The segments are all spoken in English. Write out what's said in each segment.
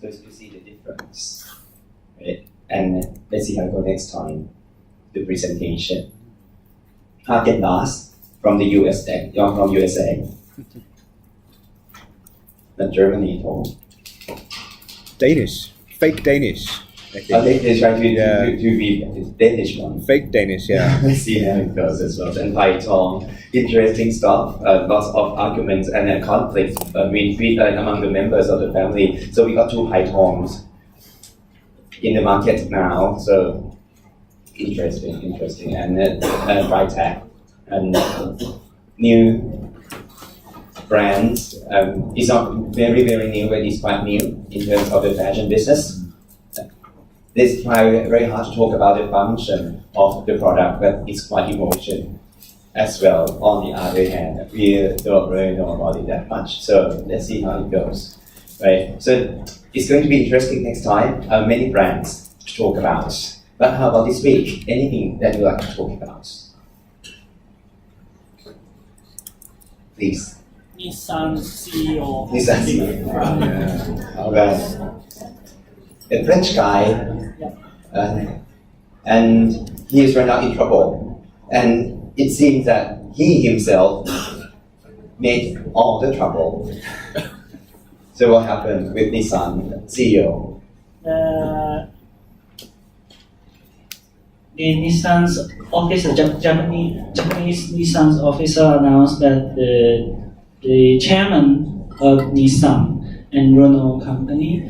So you see the difference, right? And let's see how it goes next time. The presentation. Häagen-Dazs from the USA, from USA. Then Germany told. Danish, fake Danish. I think. They try to be Danish one. Fake Danish, yeah. Let's see how it goes as well. And Python, interesting stuff, lots of arguments and conflict among the members of the family. So we got 2 Pythons in the market now. So interesting. And Brightech and new brands. It's not very new, but it's quite new in terms of the fashion business. It's very hard to talk about the function of the product, but it's quite emotion as well. On the other hand, we don't really know about it that much. So let's see how it goes, right? So it's going to be interesting next time. Many brands to talk about. But how about this week? Anything that you like to talk about? Please. Nissan CEO. Nissan CEO. Right. A French guy, and he is right now in trouble. And it seems that he himself made all the trouble. So what happened with Nissan CEO? The Nissan's officer, Japanese Nissan's officer announced that the chairman of Nissan and Renault company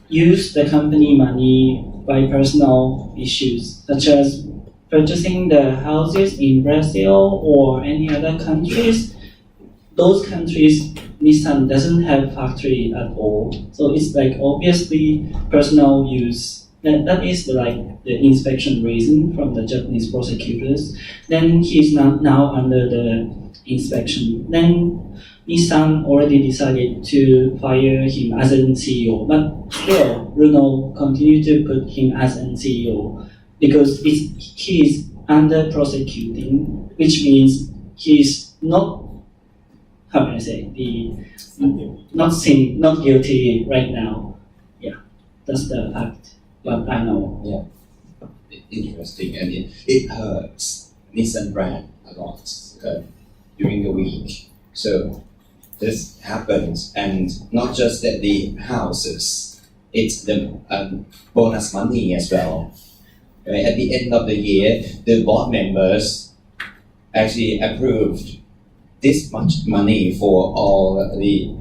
use the company money by personal issues, such as purchasing the houses in Brazil or any other countries. Those countries, Nissan doesn't have factory at all, so it's like obviously personal use. That is like the inspection reason from the Japanese prosecutors. Then he's now under the inspection. Then Nissan already decided to fire him as an CEO, but still Renault continued to put him as an CEO because he is under prosecuting, which means he's not, how can I say, not guilty right now. Yeah, that's the fact. But I know. Yeah, interesting, and it hurts Nissan brand a lot during the week. So this happens, and not just that the houses, it's the bonus money as well. Right? At the end of the year, the board members actually approved this much money for all the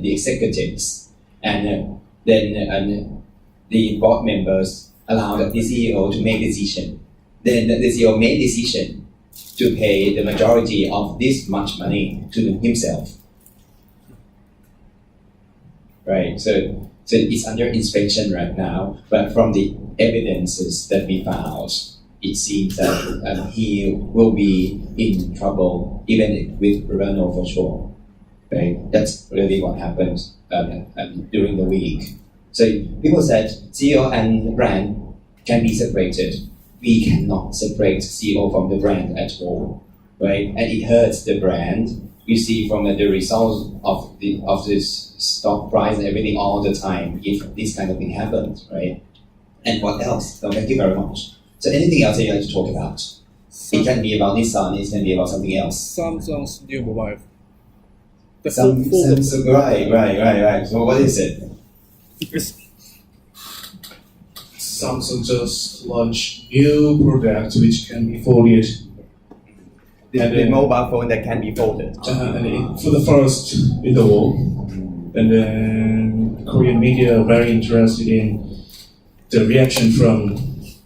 executives, and then the board members allowed the CEO to make decision. Then the CEO made decision to pay the majority of this much money to himself. Right, so it's under inspection right now, but from the evidences that we found, it seems that he will be in trouble, even with Renault for sure. Right, that's really what happened during the week. So people said CEO and brand can be separated. We cannot separate CEO from the brand at all, right? And it hurts the brand. You see from the results of this stock price and everything all the time if this kind of thing happens, right? And what else? So thank you very much. So anything else that you like to talk about? It can be about Nissan, it can be about something else. Samsung's new mobile. Samsung, right. So what is it? Samsung just launched new product which can be folded. The mobile phone that can be folded. For the first in the world. And then Korean media are very interested in the reaction from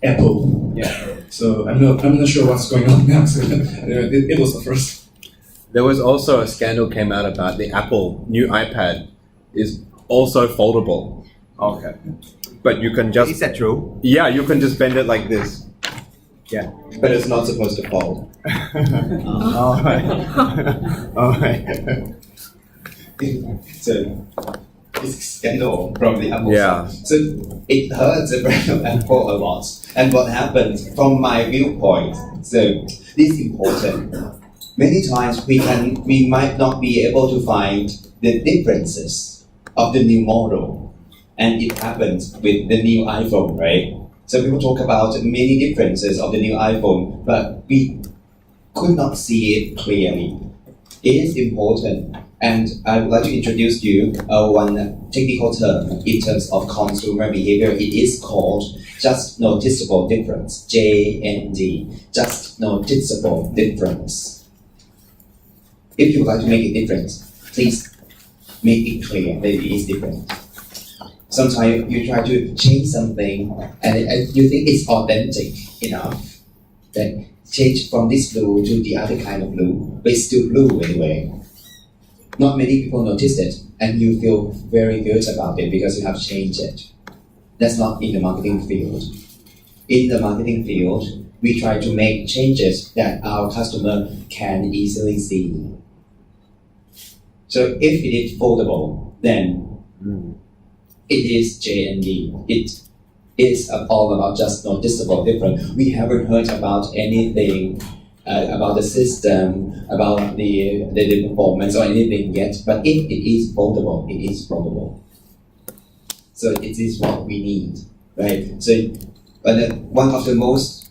Apple. Yeah. So I'm not sure what's going on now. So it was the first. There was also a scandal came out about the Apple new iPad is also foldable. Okay. But you can just... Is that true? Yeah, you can just bend it like this. Yeah. But it's not supposed to fold. Alright. So, it's a scandal from the Apple Yeah. side. So, it hurts the brand of Apple a lot. And what happens from my viewpoint, so this is important. Many times we might not be able to find the differences of the new model, and it happens with the new iPhone, right? So people talk about many differences of the new iPhone, but we could not see it clearly. It is important, and I would like to introduce you one technical term in terms of consumer behavior. It is called just noticeable difference, JND, just noticeable difference. If you would like to make a difference, please make it clear that it is different. Sometimes you try to change something and you think it's authentic enough. Then change from this blue to the other kind of blue, but it's still blue anyway. Not many people notice it, and you feel very good about it because you have changed it. That's not in the marketing field. In the marketing field, we try to make changes that our customer can easily see. So if it is foldable, then it is JND. It is all about just noticeable difference. We haven't heard about anything about the system, about the performance or anything yet. But if it is foldable, it is foldable. So it is what we need, right? So one of the most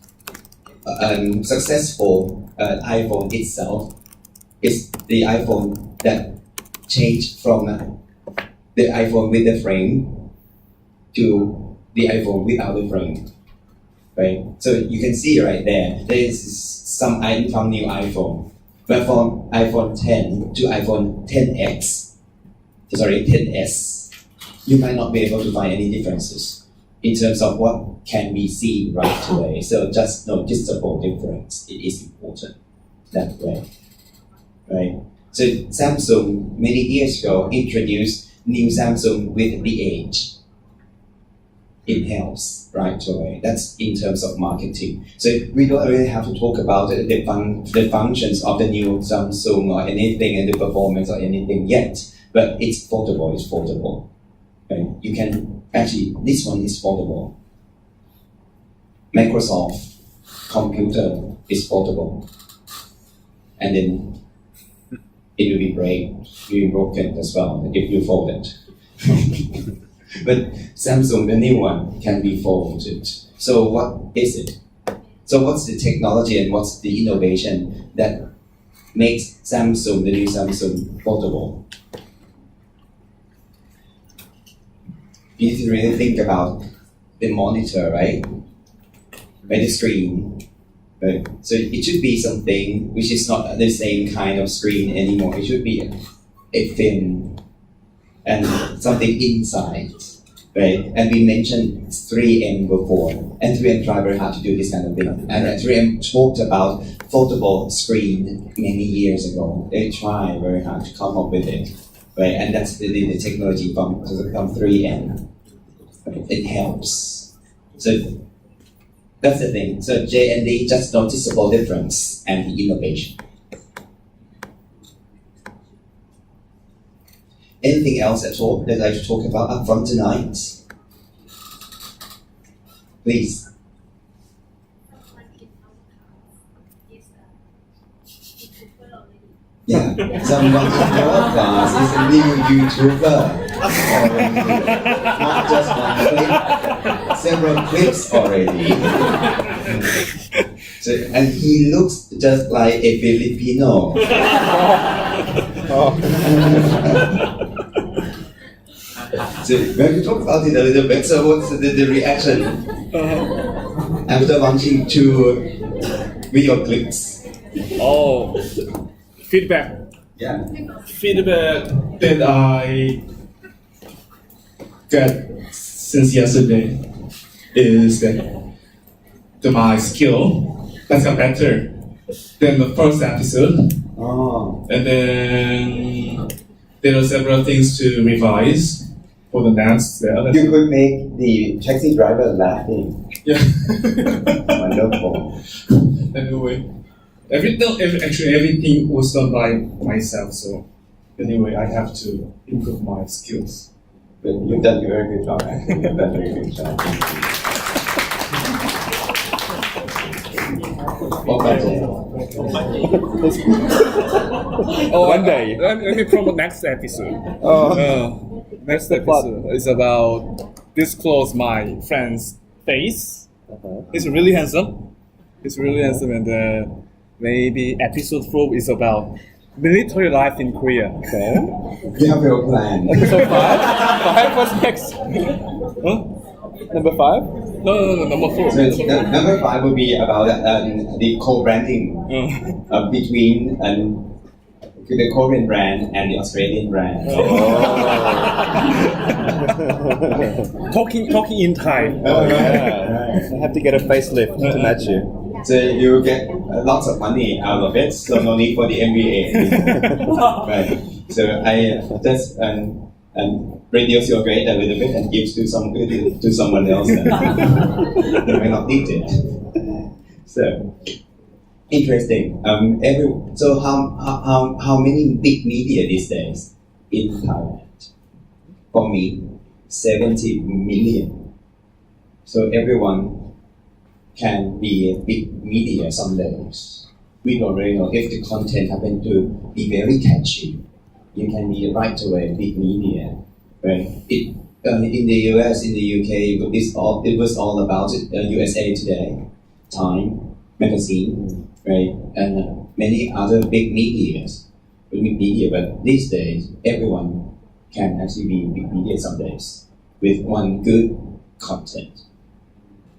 successful iPhone itself is the iPhone that changed from the iPhone with the frame to the iPhone without the frame, right? So you can see right there is some item from new iPhone, but from iPhone 10 to iPhone 10s, you might not be able to find any differences in terms of what can be seen right away. So just noticeable difference, it is important that way, right? So Samsung many years ago introduced new Samsung with the Edge. It helps right away. That's in terms of marketing. So we don't really have to talk about the functions of the new Samsung or anything and the performance or anything yet, but it's foldable. It's foldable. Right? You can actually, this one is foldable. Microsoft computer is foldable, and then it will be broken as well if you fold it. But Samsung, the new one, can be folded. So what is it? So what's the technology and what's the innovation that makes Samsung, the new Samsung, foldable? You need to really think about the monitor, right? The screen. Right? So it should be something which is not the same kind of screen anymore. It should be a film and something inside, right? And we mentioned 3M before, and 3M tried very hard to do this kind of thing. And 3M talked about foldable screen many years ago. They tried very hard to come up with it, right? And that's the technology from 3M. Right? It helps. So that's the thing. So J&D, just noticeable difference and the innovation. Anything else at all that I'd like to talk about up front tonight? Please. Yeah, someone in your class is a new YouTuber. Not just one clip, several clips already. So, and he looks just like a Filipino. So when we talk about it a little bit, so what's the reaction after launching 2 video clips? Oh, feedback. Yeah. Feedback that I got since yesterday is that my skill has got better than the first episode. Oh. And then there are several things to revise for the next. You could make the taxi driver laughing. Yeah. Wonderful. Anyway, everything was done by myself. So anyway, I have to improve my skills. But you've done a very good job. Actually, you've done a very good job. Oh, one day. Let me promote next episode. Next episode is about disclose my friend's face. He's really handsome. He's really handsome, and maybe episode 4 is about military life in Korea. Okay. You have your plan. Episode 5 was next. Huh? Number 5? No, number 4. So number 5 will be about the co-branding between the Korean brand and the Australian brand. Talking in Thai. I have to get a facelift to match you. So you get lots of money out of it, so no need for the MBA. Right. So I just reduce your grade a little bit and give to someone else. They may not need it. So interesting. So how many big media these days in Thailand? For me, 70 million. So everyone can be a big media some days. We don't really know if the content happen to be very catchy. You can be right away big media, right? In the US, in the UK, it was all about USA Today, Time magazine, right, and many other big media. But these days, everyone can actually be big media some days with one good content.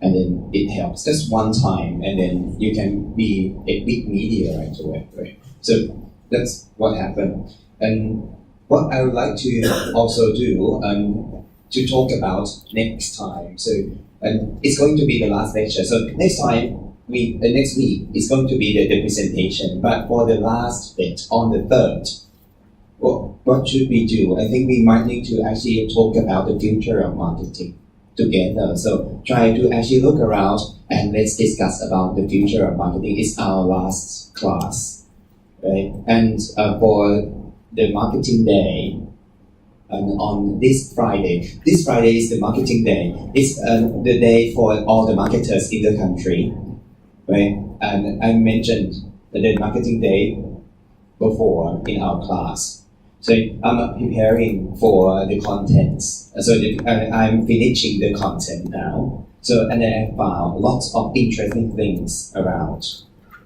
And then it helps just one time, and then you can be a big media right away. Right? So that's what happened. And what I would like to also do to talk about next time. So it's going to be the last lecture. So next week is going to be the presentation. But for the last bit on the 3rd, what should we do? I think we might need to actually talk about the future of marketing together. So try to actually look around and let's discuss about the future of marketing. It's our last class, right? And for the marketing day, and on this Friday is the marketing day. It's the day for all the marketers in the country, right? And I mentioned the marketing day before in our class. So I'm preparing for the contents. So I'm finishing the content now. So and then I found lots of interesting things around.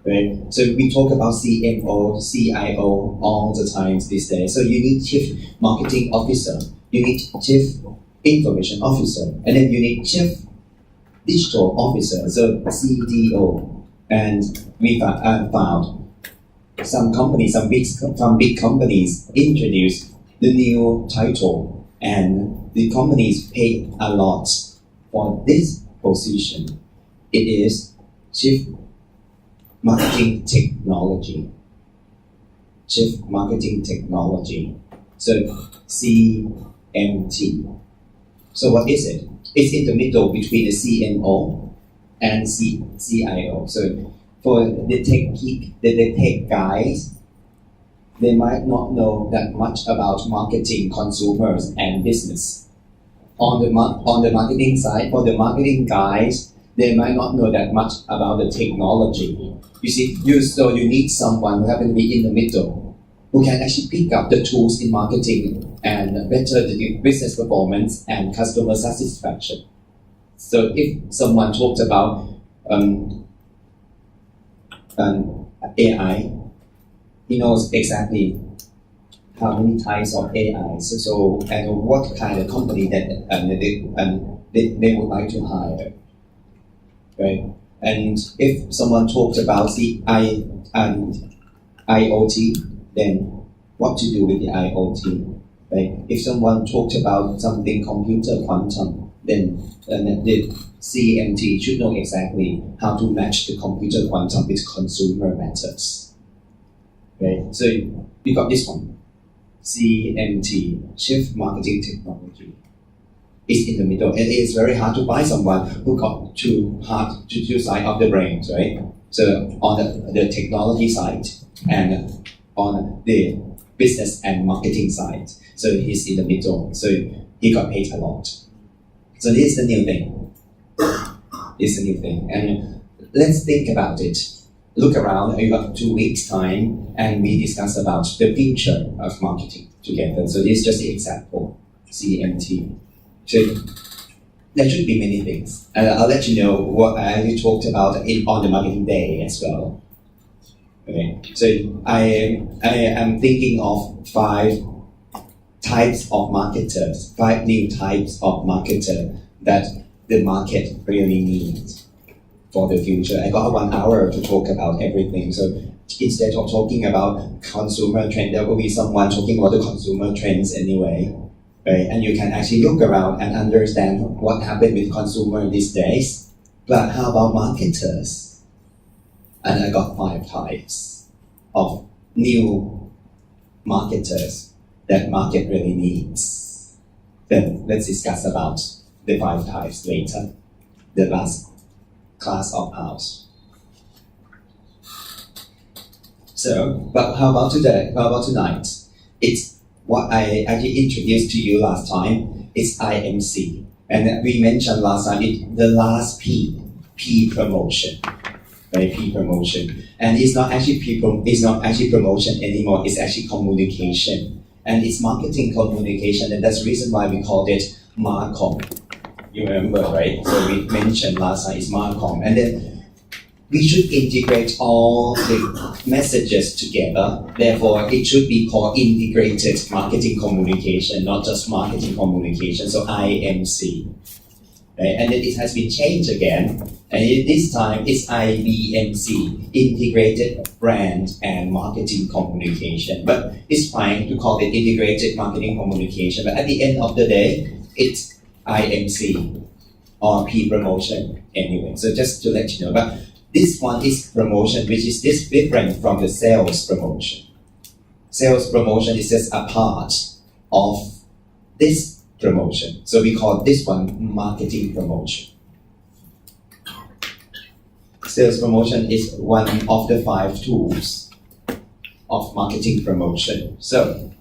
Right? So we talk about CMO, CIO all the time these days. So you need chief marketing officer, you need chief information officer, and then you need chief digital officer, so CDO. And we found some companies, some big companies introduced the new title, and the companies pay a lot for this position. It is Chief Marketing Technology. Chief Marketing Technology. So CMT. So what is it? It's in the middle between the CMO and CIO. So for the tech guys, they might not know that much about marketing, consumers, and business. On the marketing side, for the marketing guys, they might not know that much about the technology. You see, so you need someone who happen to be in the middle, who can actually pick up the tools in marketing and better the business performance and customer satisfaction. So if someone talks about AI, he knows exactly how many types of AI, so and what kind of company that they would like to hire, right? And if someone talks about the IoT, then what to do with the IoT, right? If someone talks about something computer quantum, then the CMT should know exactly how to match the computer quantum with consumer matters, right? So we got this one, CMT, Chief Marketing Technology. It's in the middle, and it's very hard to find someone who got two sides of the brains, right? So on the technology side and on the business and marketing side. So he's in the middle. So he got paid a lot. So this is the new thing. It's a new thing. And let's think about it. Look around, you got 2 weeks time, and we discuss about the future of marketing together. So this is just the example. CMT. So there should be many things. And I'll let you know what I actually talked about on the marketing day as well. Okay. So I am thinking of 5 types of marketers, 5 new types of marketer that the market really needs for the future. I got 1 hour to talk about everything. So instead of talking about consumer trend, there will be someone talking about the consumer trends anyway. Right? And you can actually look around and understand what happened with consumer these days. But how about marketers? And I got 5 types of new marketers that market really needs. Then let's discuss about the 5 types later, the last class of ours. So, but how about today? How about tonight? It's what I actually introduced to you last time. It's IMC, and we mentioned last time the last P promotion, right? P promotion, and it's not actually it's not actually promotion anymore. It's actually communication, and it's marketing communication, and that's the reason why we called it Marcom. You remember, right? So we mentioned last time it's Marcom, and then we should integrate all the messages together. Therefore, it should be called integrated marketing communication, not just marketing communication. So IMC, right? And then it has been changed again, and this time it's IBMC, integrated brand and marketing communication. But it's fine to call it integrated marketing communication. But at the end of the day, it's IMC or P promotion anyway. So just to let you know, but this one is promotion, which is this different from the sales promotion. Sales promotion is just a part of this promotion. So we call this one marketing promotion. Sales promotion is one of the 5 tools of marketing promotion. So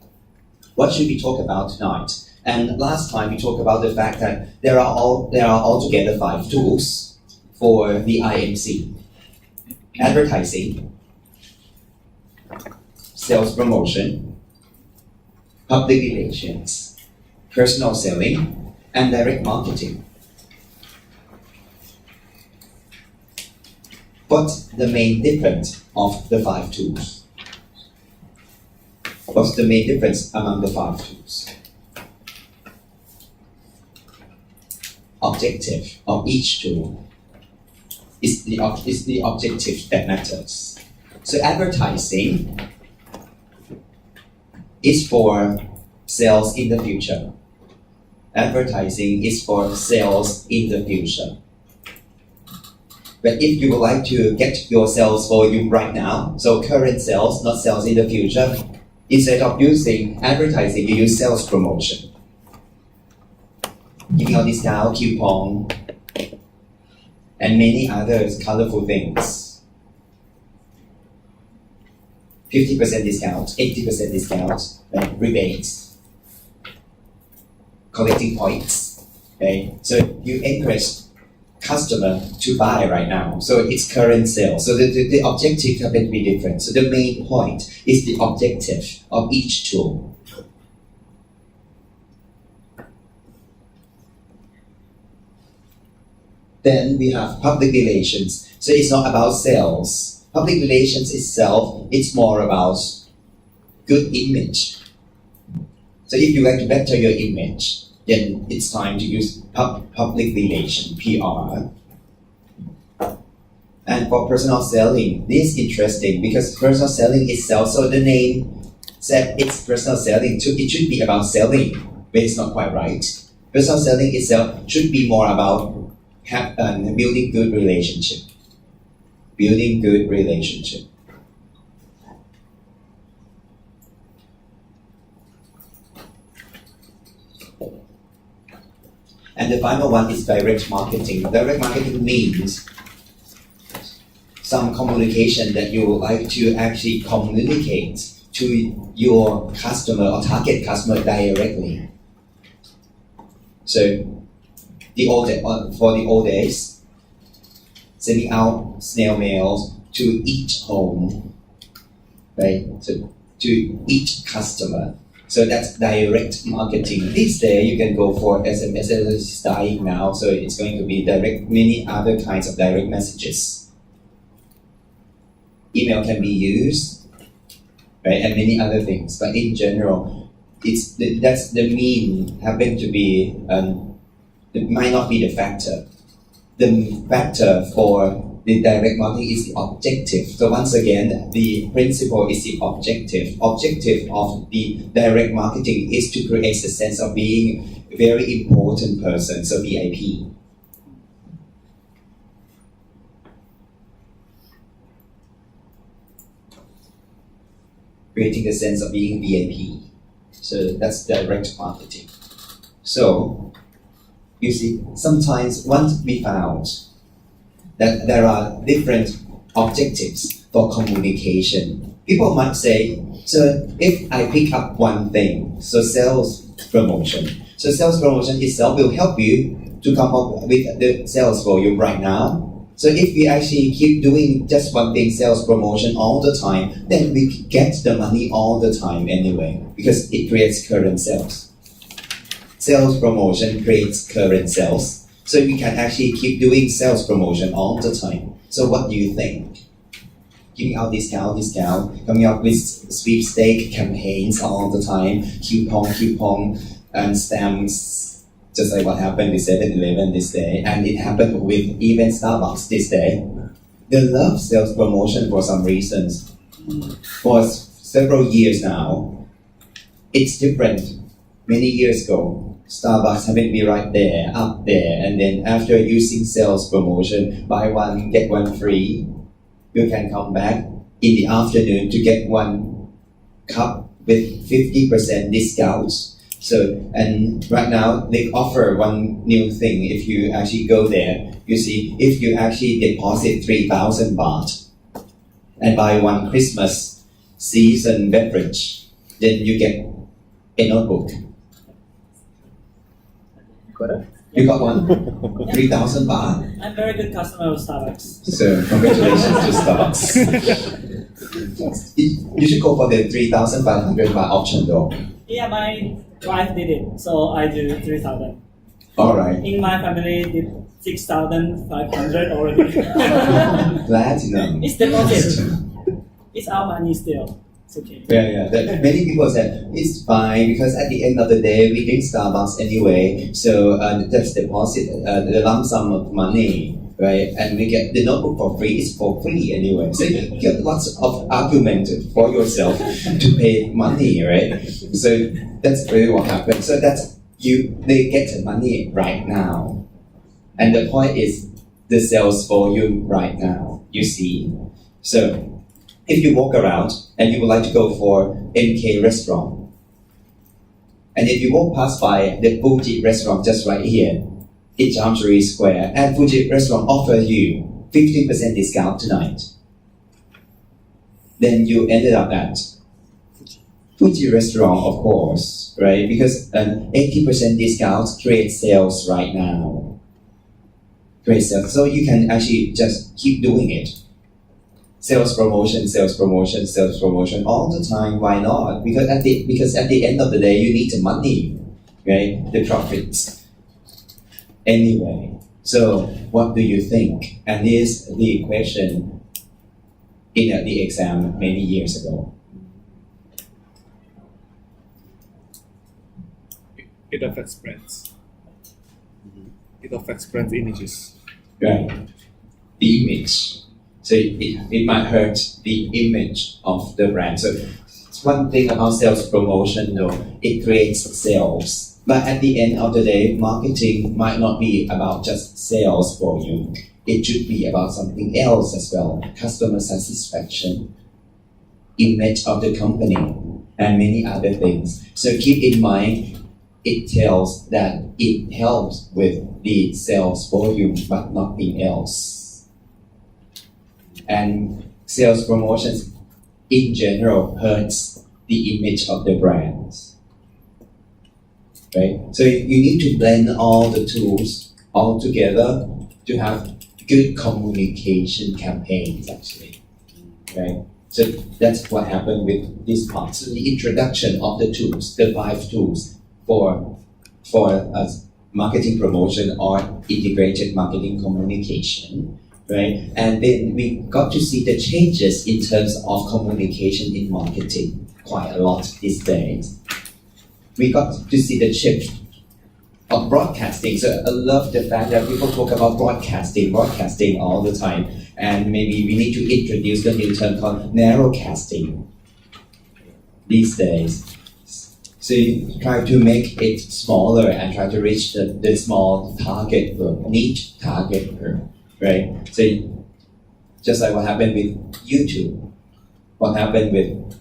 what should we talk about tonight? And last time we talked about the fact that there are altogether 5 tools for the IMC. Advertising, sales promotion, public relations, personal selling, and direct marketing. What's the main difference of the 5 tools? What's the main difference among the 5 tools? Objective of each tool is the objective that matters. So advertising is for sales in the future. Advertising is for sales in the future. But if you would like to get your sales volume right now, so current sales, not sales in the future, instead of using advertising, you use sales promotion. Giving out discount, coupon, and many other colorful things. 50% discount, 80% discount, rebates, collecting points. Okay, so you encourage customer to buy right now. So it's current sales. So the objective can be different. So the main point is the objective of each tool. Then we have public relations. So it's not about sales. Public relations itself, it's more about good image. So if you like to better your image, then it's time to use public relation, PR. And for personal selling, this is interesting because personal selling itself, so the name said it's personal selling, it should be about selling, but it's not quite right. Personal selling itself should be more about building good relationship. Building good relationship. And the final one is direct marketing. Direct marketing means some communication that you would like to actually communicate to your customer or target customer directly. So for the old days, sending out snail mails to each home, right? So to each customer. So that's direct marketing. These days you can go for SMS. It's dying now, so it's going to be direct. Many other kinds of direct messages. Email can be used, right, and many other things. But in general, that's the mean happen to be. It might not be the factor. The factor for the direct marketing is the objective. So once again, the principle is the objective. Objective of the direct marketing is to create a sense of being a very important person, so VIP. Creating a sense of being VIP. So that's direct marketing. So, you see, sometimes once we found that there are different objectives for communication. People might say, so if I pick up one thing, so sales promotion. So sales promotion itself will help you to come up with the sales volume right now. So if we actually keep doing just one thing, sales promotion all the time, then we get the money all the time anyway, because it creates current sales. Sales promotion creates current sales. So we can actually keep doing sales promotion all the time. So what do you think? Giving out discount, coming up with sweepstake campaigns all the time, coupon, and stamps, just like what happened with 7-Eleven this day, and it happened with even Starbucks this day. They love sales promotion for some reasons. For several years now, it's different. Many years ago, Starbucks having be right there, up there, and then after using sales promotion, buy one, get one free, you can come back in the afternoon to get one cup with 50% discounts. So, and right now they offer one new thing. If you actually go there, you see, if you actually deposit 3,000 baht and buy one Christmas season beverage, then you get a notebook. You got one? 3,000 baht? I'm very good customer of Starbucks. So congratulations to Starbucks. You should go for the 3,500 baht option though. Yeah, my wife did it, so I do 3,000. Alright. In my family, did 6,500 already. Platinum. It's deposit. It's our money still. It's okay. Yeah. Many people said it's fine because at the end of the day we drink Starbucks anyway. So just deposit the lump sum of money, right? And we get the notebook for free. It's for free anyway. So you get lots of argument for yourself to pay money, right? So that's really what happened. So that's they get the money right now, and the point is the sales volume right now. You see, so. If you walk around and you would like to go for MK restaurant, and if you walk past by the Fuji restaurant just right here in Jamshuri Square, and Fuji restaurant offers you 50% discount tonight, then you ended up at Fuji restaurant, of course, right? Because an 80% discount creates sales right now. Creates sales. So you can actually just keep doing it. Sales promotion all the time. Why not? Because at the end of the day, you need the money, right? The profits. Anyway, so what do you think? And this is the question in the exam many years ago. It affects brands. It affects brand images. Right. The image. So it might hurt the image of the brand. So it's one thing about sales promotion though, it creates sales. But at the end of the day, marketing might not be about just sales for you. It should be about something else as well. Customer satisfaction, image of the company, and many other things. So keep in mind, it tells that it helps with the sales volume, but nothing else. And sales promotions in general hurts the image of the brands, right? So you need to blend all the tools all together to have good communication campaigns actually, right? So that's what happened with this part. So the introduction of the tools, the 5 tools for marketing promotion or integrated marketing communication, right? And then we got to see the changes in terms of communication in marketing quite a lot these days. We got to see the shift of broadcasting. So I love the fact that people talk about broadcasting all the time. And maybe we need to introduce the new term called narrowcasting these days. So you try to make it smaller and try to reach the small target group, niche target group, right? So just like what happened with YouTube, what happened with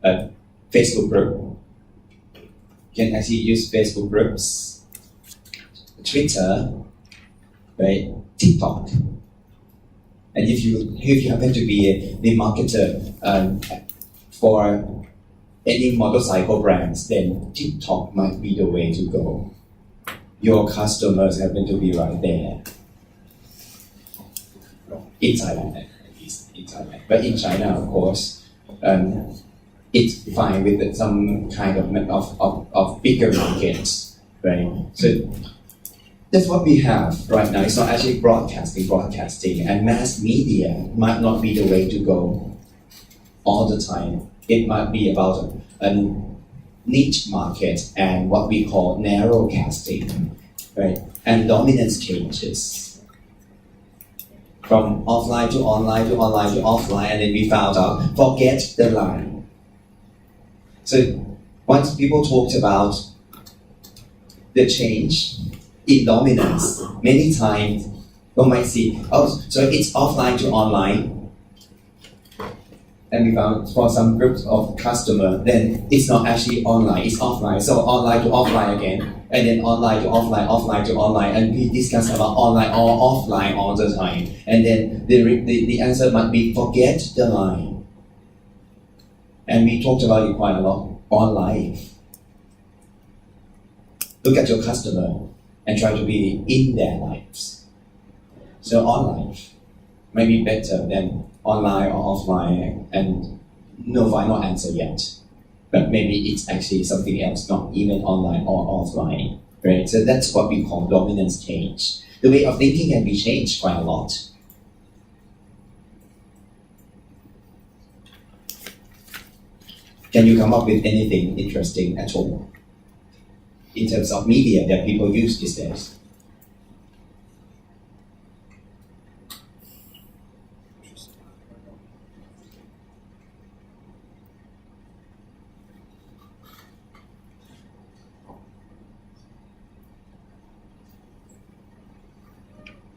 a Facebook group. You can actually use Facebook groups, Twitter, right? TikTok. And if you happen to be the marketer for any motorcycle brands, then TikTok might be the way to go. Your customers happen to be right there. In Thailand, at least in Thailand. But in China, of course, it's fine with some kind of bigger markets, right? So that's what we have right now. It's not actually broadcasting, and mass media might not be the way to go all the time. It might be about a niche market and what we call narrowcasting, right? And dominance changes from offline to online to online to offline, and then we found out, forget the line. So once people talked about the change in dominance, many times one might see, so it's offline to online. And we found for some groups of customers, then it's not actually online, it's offline. So online to offline again, and then online to offline, offline to online, and we discuss about online or offline all the time. And then the answer might be forget the line. And we talked about it quite a lot on live. Look at your customer and try to be in their lives. So on live might be better than online or offline, and no final answer yet. But maybe it's actually something else, not even online or offline, right? So that's what we call dominance change. The way of thinking can be changed quite a lot. Can you come up with anything interesting at all in terms of media that people use these days?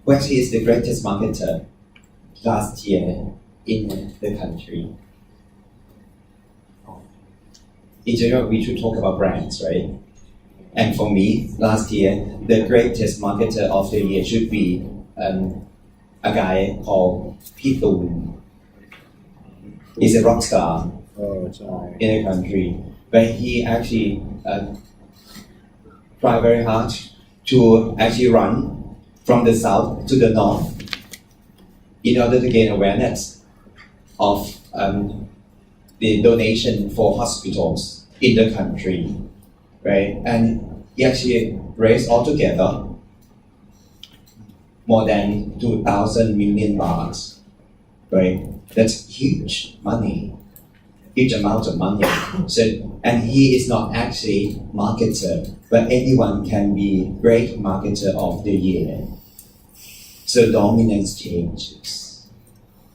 Who actually is the greatest marketer last year in the country? In general, we should talk about brands, right? And for me, last year, the greatest marketer of the year should be a guy called Pitun. He's a rock star in the country, but he actually tried very hard to actually run from the south to the north in order to gain awareness of the donation for hospitals in the country, right? And he actually raised altogether more than 2,000 million baht, right? That's huge money, huge amount of money. So, and he is not actually marketer, but anyone can be great marketer of the year. So dominance changes.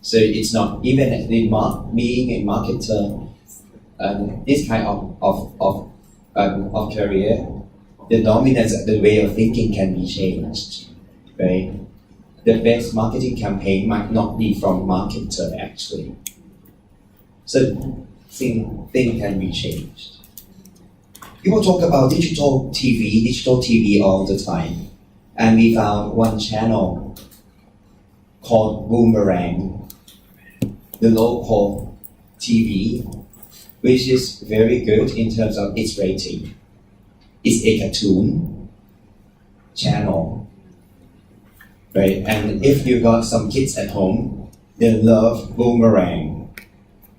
So it's not even being a marketer, this kind of career, the dominance of the way of thinking can be changed, right? The best marketing campaign might not be from marketer actually. So things can be changed. People talk about digital TV all the time. And we found one channel called Boomerang, the local TV, which is very good in terms of its rating. It's a cartoon channel, right? And if you got some kids at home, They love Boomerang.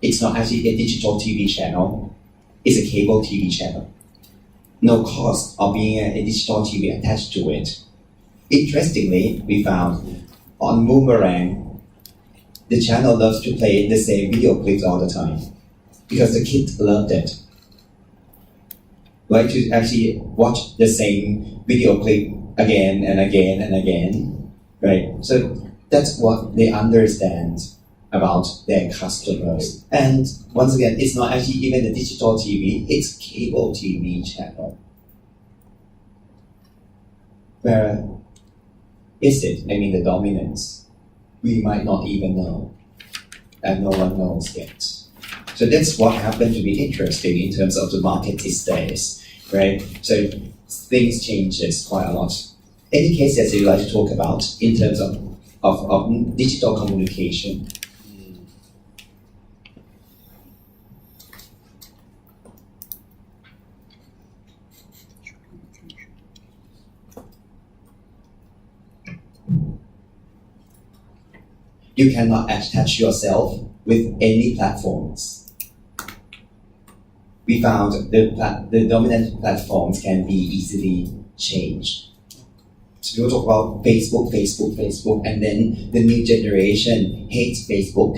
It's not actually a digital TV channel. It's a cable TV channel. No cost of being a digital TV attached to it. Interestingly, we found on Boomerang, the channel loves to play the same video clips all the time because the kids loved it. Like to actually watch the same video clip again and again and again, right? So that's what they understand about their customers. And once again, it's not actually even a digital TV, it's cable TV channel. Where is it? I mean, the dominance. We might not even know, and no one knows yet. So that's what happened to be interesting in terms of the market these days, right? So things changes quite a lot. Any case that you like to talk about in terms of digital communication? You cannot attach yourself with any platforms. We found the dominant platforms can be easily changed. So we'll talk about Facebook, and then the new generation hates Facebook.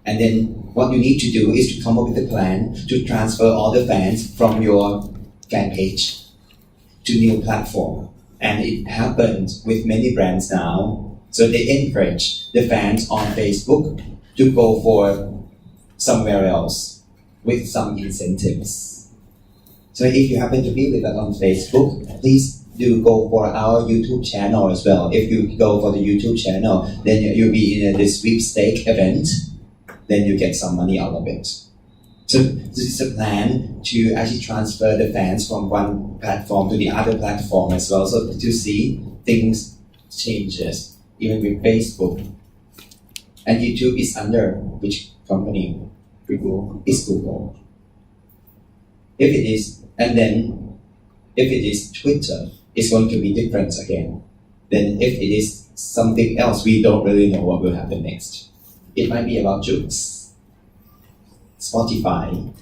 And then what you need to do is to come up with a plan to transfer all the fans from your fan page to new platform. And it happened with many brands now. So they encourage the fans on Facebook to go for somewhere else with some incentives. So if you happen to be with us on Facebook, please do go for our YouTube channel as well. If you go for the YouTube channel, then you'll be in the sweepstake event, then you get some money out of it. So this is a plan to actually transfer the fans from one platform to the other platform as well. So to see things changes. Even with Facebook. And YouTube is under which company? Google. It's Google. If it is, and then if it is Twitter, it's going to be different again. Then if it is something else, we don't really know what will happen next. It might be about Joox, Spotify,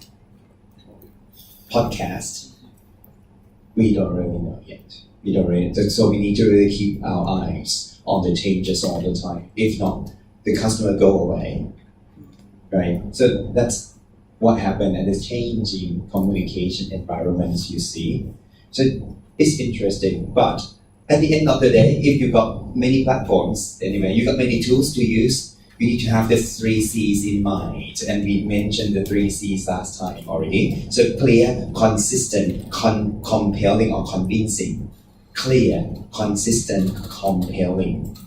podcast. We don't really know yet. So we need to really keep our eyes on the changes all the time. If not, the customer go away, right? So that's what happened at this changing communication environments you see. So it's interesting, but at the end of the day, if you've got many platforms, anyway, you've got many tools to use, you need to have the 3 C's in mind. And we mentioned the 3 C's last time already. So clear, consistent, compelling or convincing. Clear, consistent, compelling.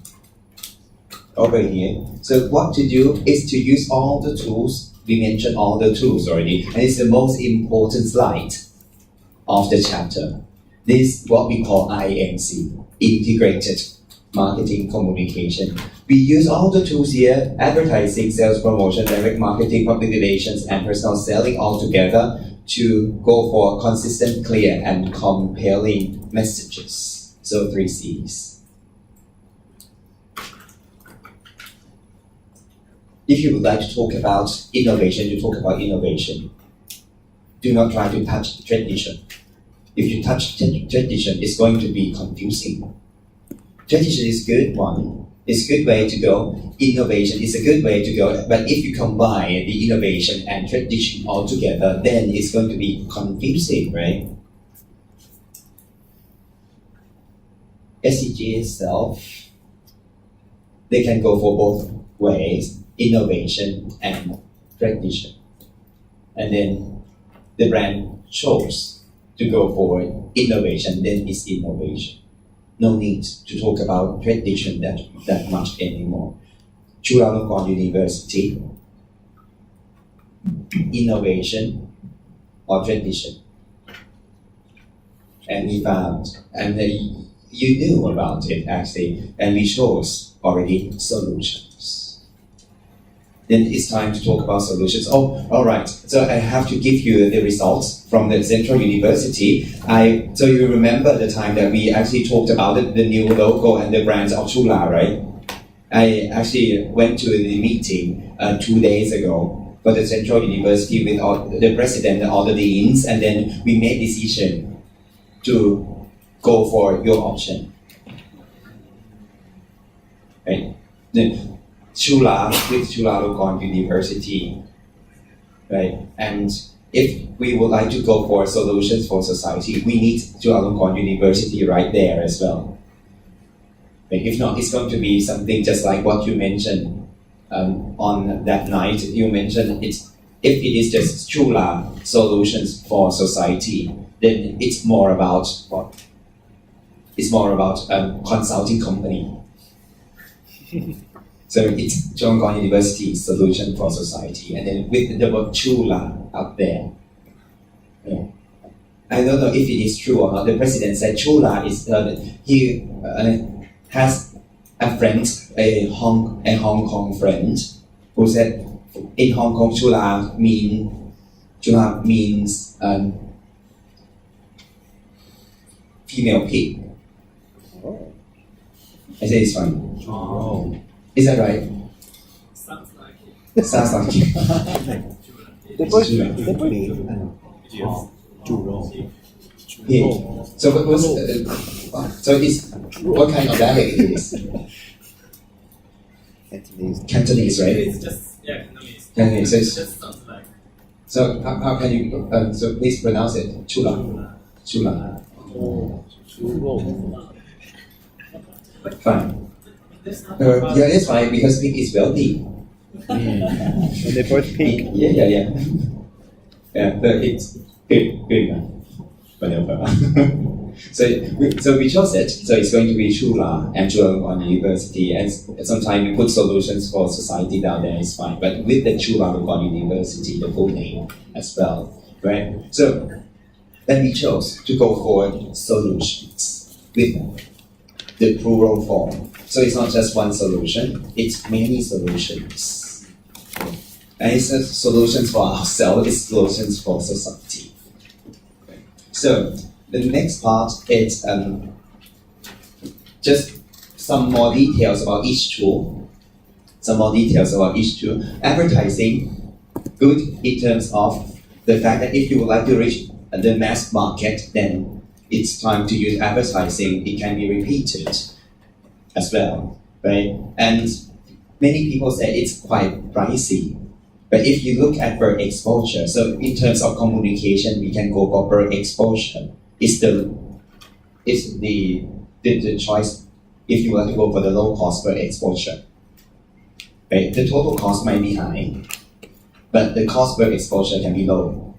Over here. So what to do is to use all the tools. We mentioned all the tools already, and it's the most important slide of the chapter. This is what we call IMC, Integrated Marketing Communication. We use all the tools here, advertising, sales promotion, direct marketing, public relations, and personal selling all together to go for consistent, clear, and compelling messages. So 3 C's. If you would like to talk about innovation, you talk about innovation. Do not try to touch tradition. If you touch tradition, it's going to be confusing. Tradition is a good one. It's a good way to go. Innovation is a good way to go. But if you combine the innovation and tradition all together, then it's going to be confusing, right? SCG itself, they can go for both ways, innovation and tradition. And then the brand chose to go for innovation, then it's innovation. No need to talk about tradition that much anymore. Chulalongkorn University, innovation or tradition. And we found, and you knew about it actually, and we chose already solutions. Then it's time to talk about solutions. Oh, all right. So I have to give you the results from the Central University. So you remember the time that we actually talked about the new logo and the brands of Chula, right? I actually went to the meeting 2 days ago for the Central University with all the president and all the deans, and then we made decision to go for your option. Right? The Chula with Chulalongkorn University, right? And if we would like to go for solutions for society, we need Chulalongkorn University right there as well. Right? If not, it's going to be something just like what you mentioned on that night. You mentioned if it is just Chula solutions for society, then it's more about what? It's more about consulting company. So it's Chulalongkorn University solution for society, and then with the word Chula up there. Yeah. I don't know if it is true or not. The president said Chula is he has a friend, a Hong Kong friend, who said in Hong Kong Chula means female pig. I say it's fine. Oh. Is that right? Sounds like it. Sounds like it. Pig. So what was so it's what kind of dialect it is? Cantonese, right? It's just, yeah, Cantonese. Cantonese. So, It it's, just sounds like so how can you so please pronounce it? Chula. Chula. Fine. there's not Yeah, that's fine because pig is wealthy. And they're both pink. Yeah. Yeah, it's good. Whatever. so we chose it. So it's going to be Chula and Chulalongkorn University, and sometimes we put solutions for society down there. It's fine, but with the Chulalongkorn University, the full name as well, right? So then we chose to go for solutions with the plural form. So it's not just one solution; it's many solutions. And it's not solutions for ourselves; it's solutions for society. So the next part is just some more details about each tool. Advertising, good in terms of the fact that if you would like to reach the mass market, then it's time to use advertising. It can be repeated as well, right? And many people say it's quite pricey. But if you look at per exposure, so in terms of communication, we can go for per exposure. It's the choice if you want to go for the low cost per exposure. Right? The total cost might be high, but the cost per exposure can be low.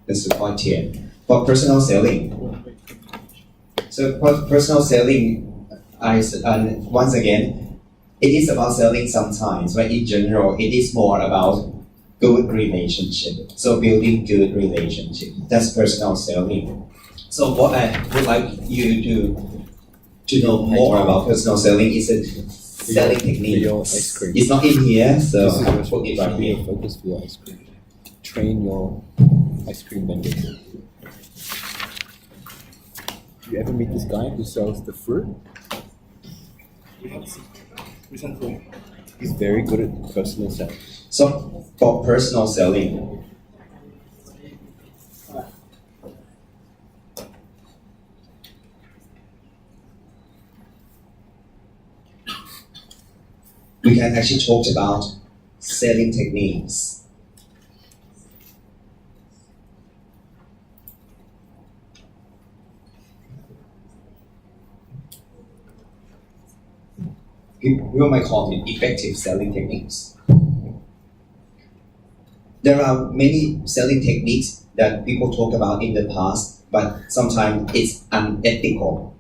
That's the point here. For personal selling, so for personal selling, once again, it is about selling sometimes, but in general, it is more about good relationship. So building good relationship. That's personal selling. So what I would like you to know more about personal selling is a selling technique. your ice cream. It's not in here, so This is I your put it right here. focus for your ice cream. Train your ice cream vendor. Do you ever meet this guy who sells the fruit? Recently. He's very good at personal sales. So for personal selling, we can actually talk about selling techniques. We might call it effective selling techniques. There are many selling techniques that people talk about in the past, but sometimes it's unethical.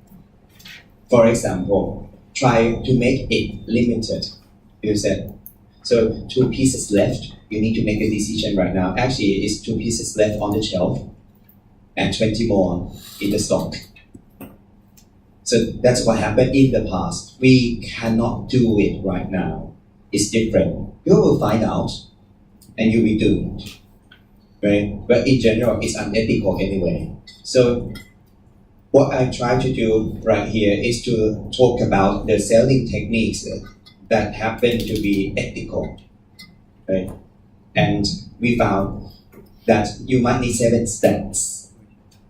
For example, try to make it limited. You said, so 2 pieces left, you need to make a decision right now. Actually, it's 2 pieces left on the shelf and 20 more in the stock. So that's what happened in the past. We cannot do it right now. It's different. You will find out and you'll be doomed. Right? But in general, it's unethical anyway. So what I try to do right here is to talk about the selling techniques that happen to be ethical, right? And we found that you might need 7 steps.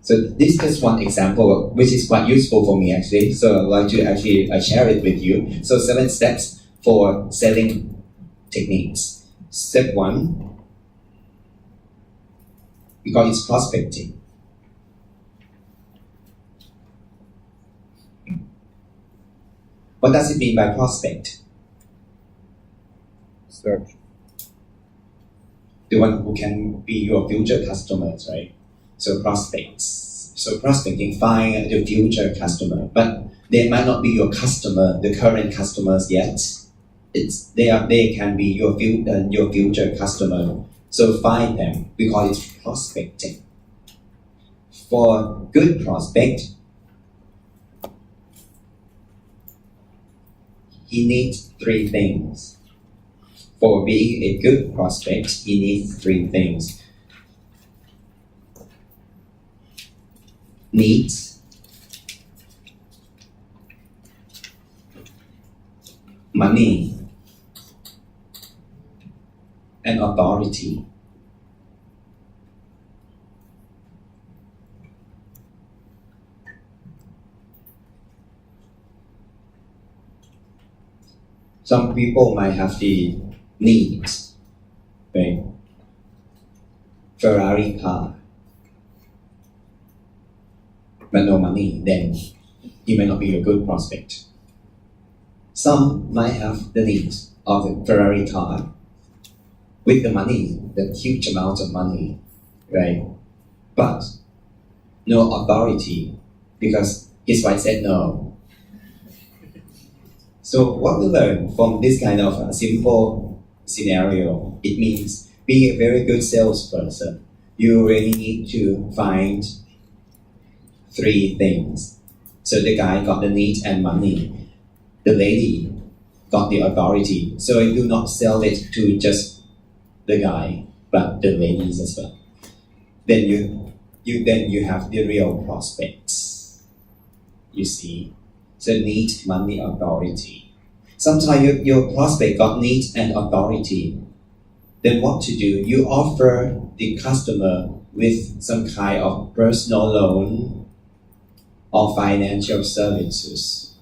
So this is just one example, which is quite useful for me actually. So I'd like to actually share it with you. So 7 steps for selling techniques. Step 1, we call it prospecting. What does it mean by prospect? Search. The one who can be your future customers, right? So prospects. So prospecting, find the future customer, but they might not be your customer, the current customers yet. They can be your future customer. So find them. We call it prospecting. For good prospect, he needs 3 things. For being a good prospect, he needs 3 things. Needs, money, and authority. Some people might have the needs, right? Ferrari car, but no money, then he may not be a good prospect. Some might have the needs of a Ferrari car with the money, the huge amount of money, right? But no authority because his wife said no. So what we learn from this kind of a simple scenario, it means being a very good salesperson, you really need to find 3 things. So the guy got the need and money. The lady got the authority. So you do not sell it to just the guy, but the ladies as well. Then you have the real prospects. You see. So need, money, authority. Sometimes your prospect got need and authority. Then what to do? You offer the customer with some kind of personal loan or financial services,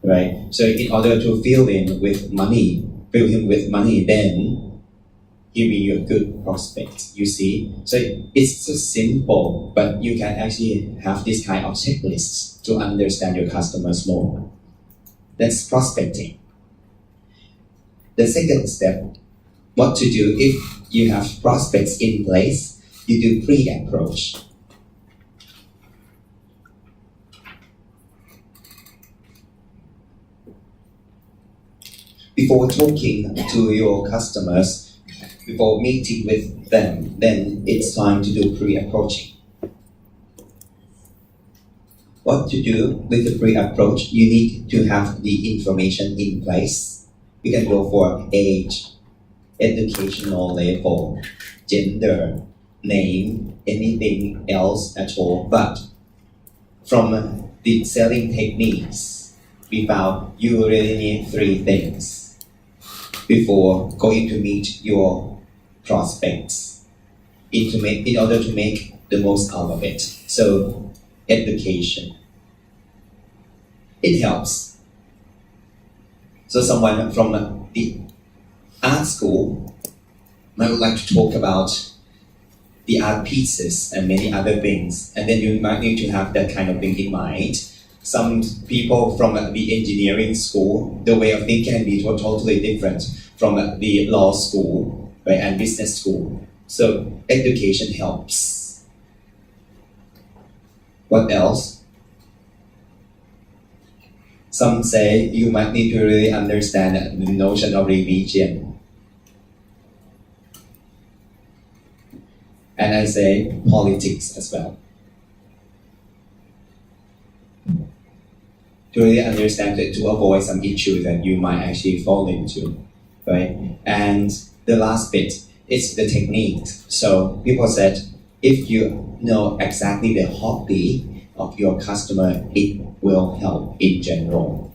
right? So in order to fill him with money, then he'll be your good prospect, you see? So it's just simple, but you can actually have this kind of checklist to understand your customers more. That's prospecting. The second step, what to do if you have prospects in place, you do pre-approach. Before talking to your customers, before meeting with them, then it's time to do pre-approaching. What to do with the pre-approach? You need to have the information in place. You can go for age, educational level, gender, name, anything else at all. But from the selling techniques, we found you really need 3 things before going to meet your prospects in order to make the most out of it. So education, it helps. So someone from the art school might like to talk about the art pieces and many other things, and then you might need to have that kind of thing in mind. Some people from the engineering school, the way of thinking can be totally different from the law school, right, and business school. So education helps. What else? Some say you might need to really understand the notion of religion. And I say politics as well. To really understand it, to avoid some issues that you might actually fall into, right? And the last bit is the techniques. So people said, if you know exactly the hobby of your customer, it will help in general.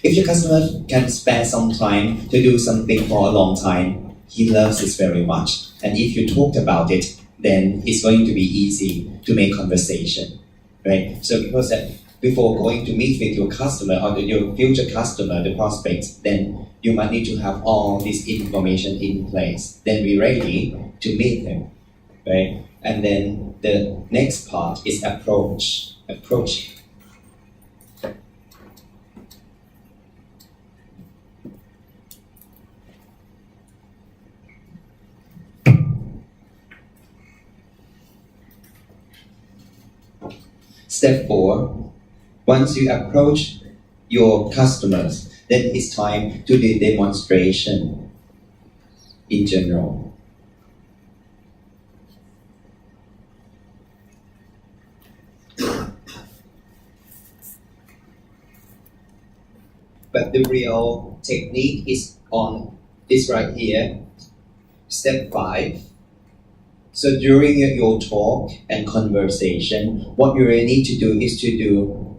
If your customer can spare some time to do something for a long time, he loves it very much. And if you talked about it, then it's going to be easy to make conversation, right? So because that before going to meet with your customer or your future customer, the prospects, then you might need to have all this information in place. Then be ready to meet them, right? And then the next part is approaching. Step 4, once you approach your customers, then it's time to do demonstration in general. But the real technique is right here, step 5. So during your talk and conversation, what you really need to do is to do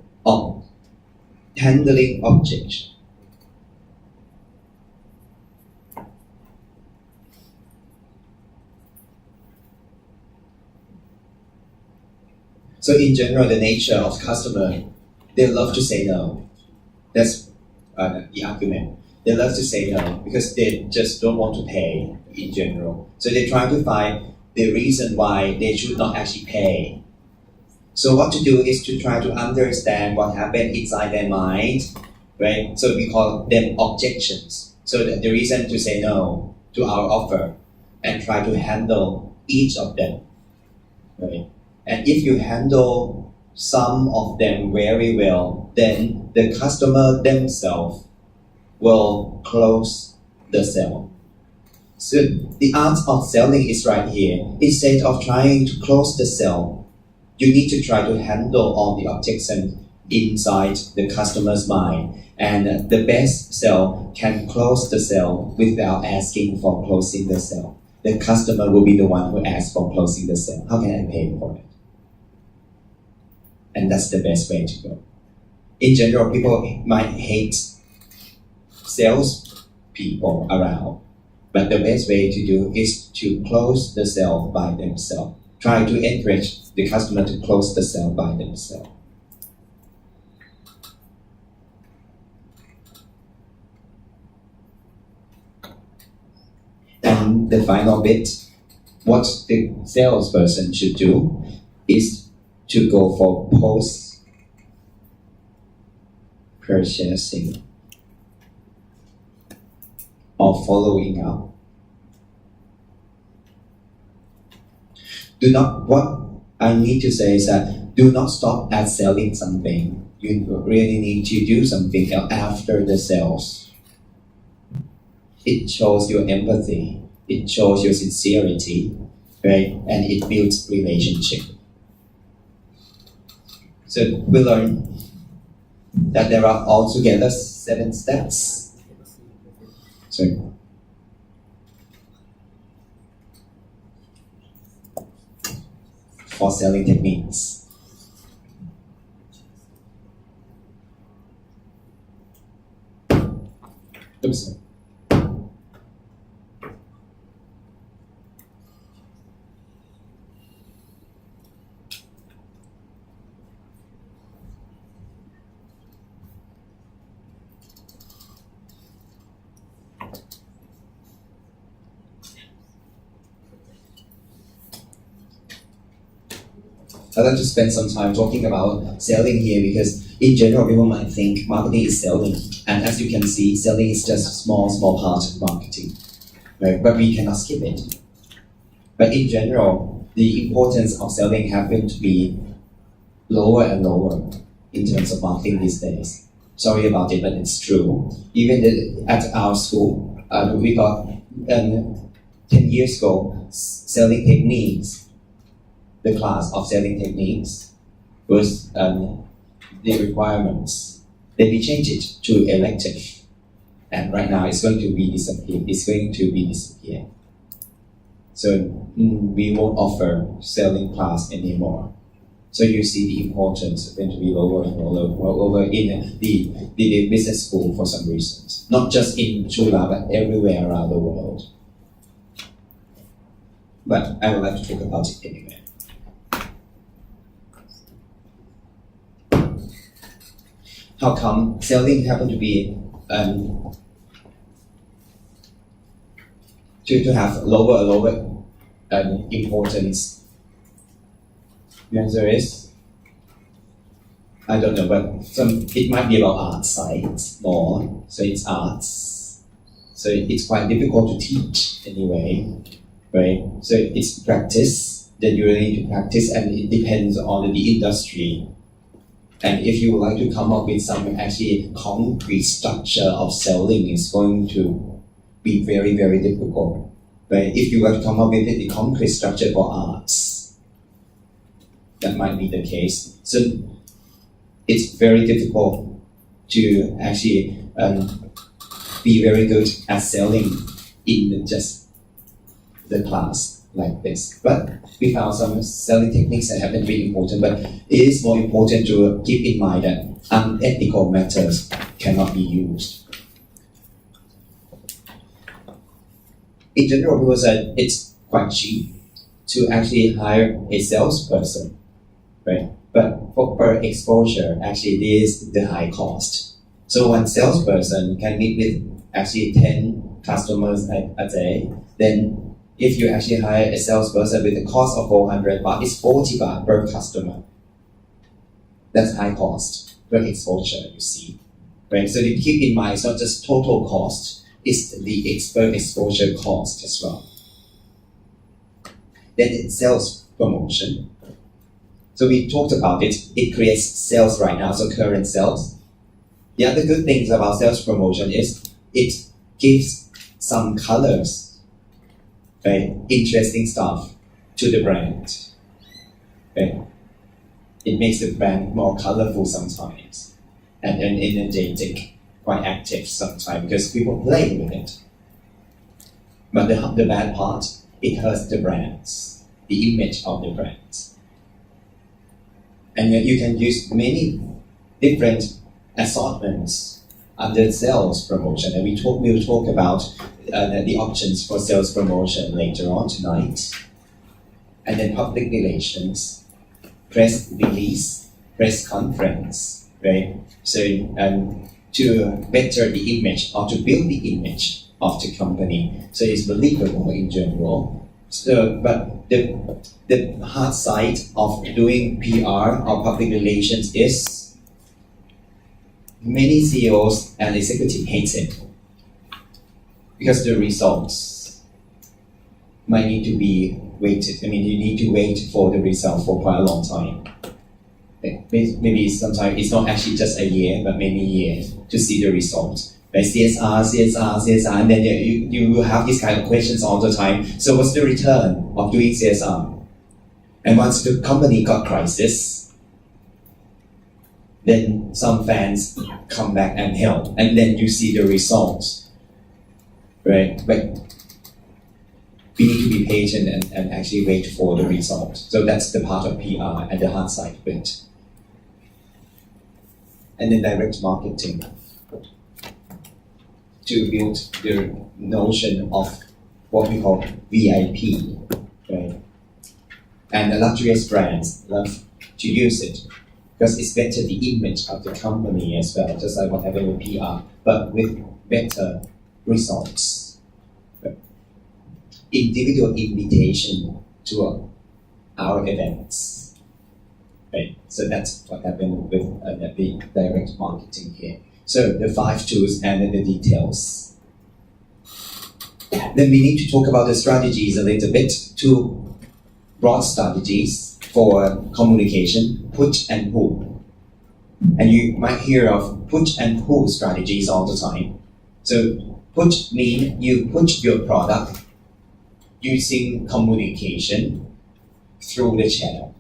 handling objects. So in general, the nature of customer, they love to say no. That's the argument. They love to say no because they just don't want to pay in general. So they try to find the reason why they should not actually pay. So what to do is to try to understand what happened inside their mind, right? So we call them objections. So that the reason to say no to our offer and try to handle each of them, right? And if you handle some of them very well, then the customer themselves will close the sale. So the art of selling is right here. Instead of trying to close the sale, you need to try to handle all the objections inside the customer's mind. And the best sale can close the sale without asking for closing the sale. The customer will be the one who asks for closing the sale. How can I pay for it? And that's the best way to go. In general, people might hate sales people around. But the best way to do is to close the sale by themselves. Try to encourage the customer to close the sale by themselves. And the final bit, what the salesperson should do is to go for post-purchasing or following up. What I need to say is that do not stop at selling something. You really need to do something else after the sales. It shows your empathy. It shows your sincerity, right? And it builds relationship. So we learn that there are altogether 7 steps. For selling techniques. Oops. I'd like to spend some time talking about selling here because in general people might think marketing is selling, and as you can see, selling is just a small part of marketing, right? But we cannot skip it. But in general, the importance of selling happens to be lower and lower in terms of marketing these days. Sorry about it, but it's true. Even at our school, we got 10 years ago selling techniques. The class of selling techniques was the requirements. Then we changed it to elective, and right now it's going to be disappear. So we won't offer selling class anymore. So you see the importance going to be lower in the business school for some reasons. Not just in Chula, but everywhere around the world. But I would like to talk about it anyway. How come selling happen to be to have lower importance? The answer is, I don't know, but it might be about art side more. So it's arts. So it's quite difficult to teach anyway, right? So it's practice that you really need to practice, and it depends on the industry. And if you would like to come up with some actually concrete structure of selling, it's going to be very, very difficult. But if you were to come up with a concrete structure for arts, that might be the case. So it's very difficult to actually be very good at selling in just the class like this. But we found some selling techniques that happen to be important, but it is more important to keep in mind that unethical methods cannot be used. In general, people said it's quite cheap to actually hire a salesperson, right? But for per exposure, actually it is the high cost. So one salesperson can meet with actually 10 customers a day. Then if you actually hire a salesperson with a cost of 400 baht, it's 40 baht per customer. That's high cost per exposure, you see. Right? So you keep in mind, it's not just total cost, it's the per exposure cost as well. Then it's sales promotion. So we talked about it. It creates sales right now, so current sales. The other good things about sales promotion is it gives some colors, right? Interesting stuff to the brand. Right? It makes the brand more colorful sometimes and energetic, quite active sometimes because people play with it. But the bad part, it hurts the brands, the image of the brands. And you can use many different assortments under sales promotion. And we'll talk about the options for sales promotion later on tonight. And then public relations, press release, press conference, right? So to better the image or to build the image of the company, so it's believable in general. So, but the hard side of doing PR or public relations is many CEOs and executives hate it because the results might need to be waited. I mean, you need to wait for the result for quite a long time. Maybe sometimes it's not actually just a year, but many years to see the results. Like CSR, and then you have these kind of questions all the time. So what's the return of doing CSR? And once the company got crisis, then some fans come back and help, and then you see the results, right? But we need to be patient and actually wait for the result. So that's the part of PR and the hard side of it. And then direct marketing, to build the notion of what we call VIP, right? And the luxurious brands love to use it because it's better the image of the company as well, just like what happened with PR, but with better results. Right? Individual invitation to our events, right? So that's what happened with the direct marketing here. So the 5 tools and then the details. Then we need to talk about the strategies a little bit. 2 broad strategies for communication, push and pull. And you might hear of push and pull strategies all the time. So push means you push your product using communication through the channel.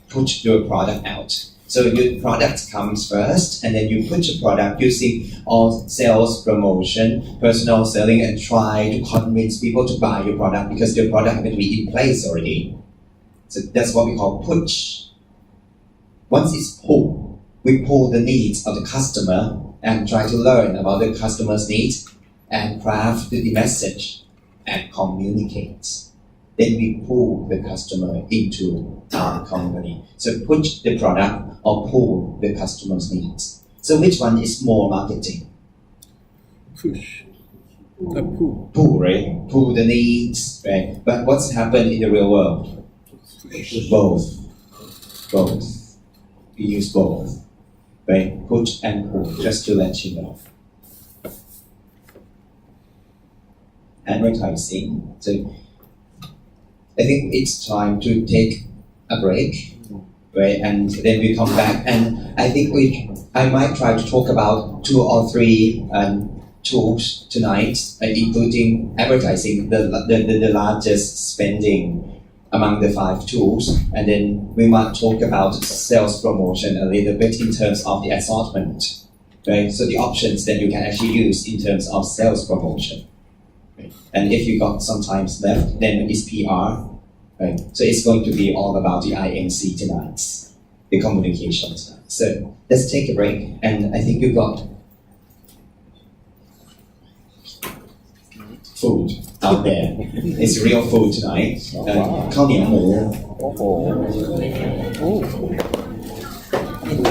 Push your product out. So your product comes first, and then you put your product using all sales, promotion, personal selling, and try to convince people to buy your product because your product has to be in place already. So that's what we call push. Once it's pulled, we pull the needs of the customer and try to learn about the customer's needs and craft the message and communicate. Then we pull the customer into our company. So push the product or pull the customer's needs. So which one is more marketing? Push. A pull. Pull, right? Pull the needs, right? But what's happened in the real world? Both. We use both, right? Push and pull, just to let you know. Advertising. So I think it's time to take a break, right? And then we come back, and I think I might try to talk about 2 or 3 tools tonight, including advertising, the largest spending among the 5 tools, and then we might talk about sales promotion a little bit in terms of the assortment, right? So the options that you can actually use in terms of sales promotion. Right? And if you got some time left, then it's PR, right? So it's going to be all about the INC tonight, the communication tonight. So let's take a break, and I think you got food out there. It's real food tonight. ข้าวเหนียวหมู โอ้โหโอ้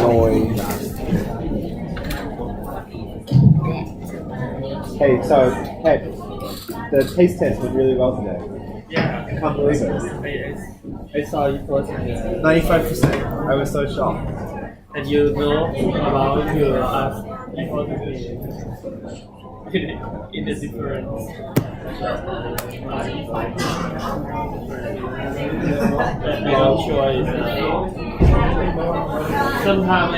โรย Hey, so, hey, the taste test went really well today. Yeah. I can't believe it. I saw you posting 95%. I was so shocked. and you know about your in the difference. I don't sure sometimes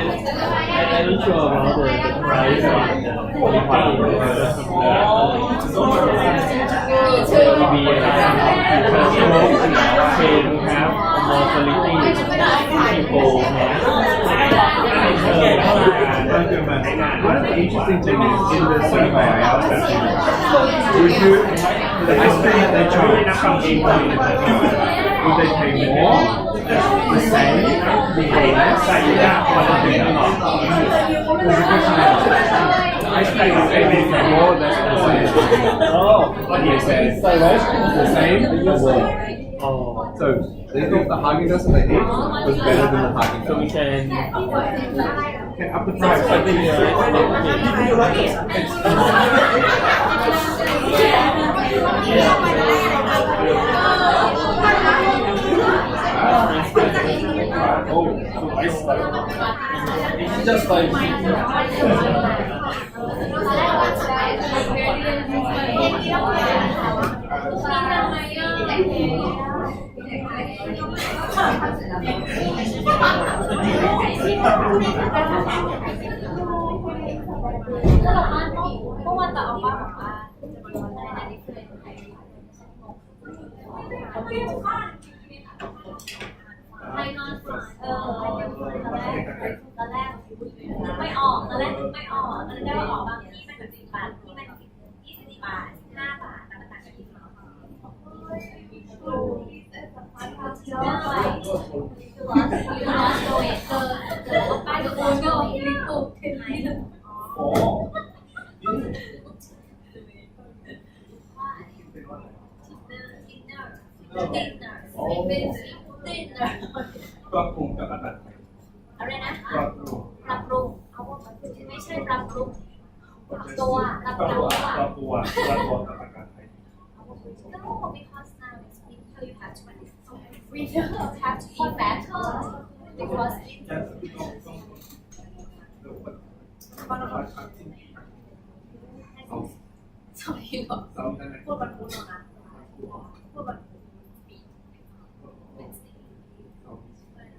I don't sure about the price maybe can have more quality people One of the interesting things is in the survey I asked actually, would you, the ice cream that they charge, would they pay more, the same, less, or nothing at all? There's a question there. The ice cream is maybe more, less, or the same. Oh, what do you say? So less, the same, or more? Oh, So they thought the Haagen-Dazs that they ate was better than the Haagen-Dazs. so we can Can up the price. I think it's just likeไม่ออกตอนแรกไม่ออกตอนแรกได้ว่าออกบางที่ไม่ถึง10 บาทที่ไม่ถึง20 บาท5 บาทแล้วก็ต่างกันที่เราปรับปรุงกับอะไร อะไรนะปรับปรุงเขาบอกไม่ใช่ปรับปรุงปรับตัวปรับตัว กับอาการไทย No, because now it's winter, you have to winter have to eat better because sorry พูดวันพุธเหรอนะพูดวันปี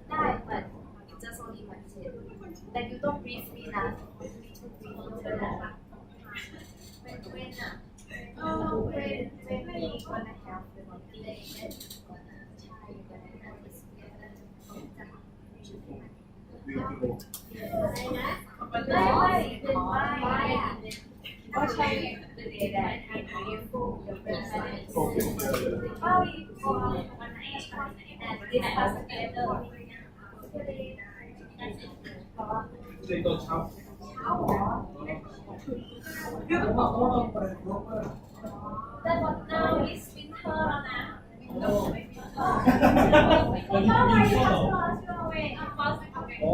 ได้ but it's just only Wednesday like you don't breathe me นะ need to breathe เธอนะwhen อ่ะwhen we gonna have the delay and gonna try gonna have thisอะไรนะก็ใช่ the day that I know you your friends oh you and this has together ในตัวเช้า แต่หมด now is winter แล้วนะ window ไม่ winter แล้วก็อะไรคะช่วงเวย์อ่ะ first โอ้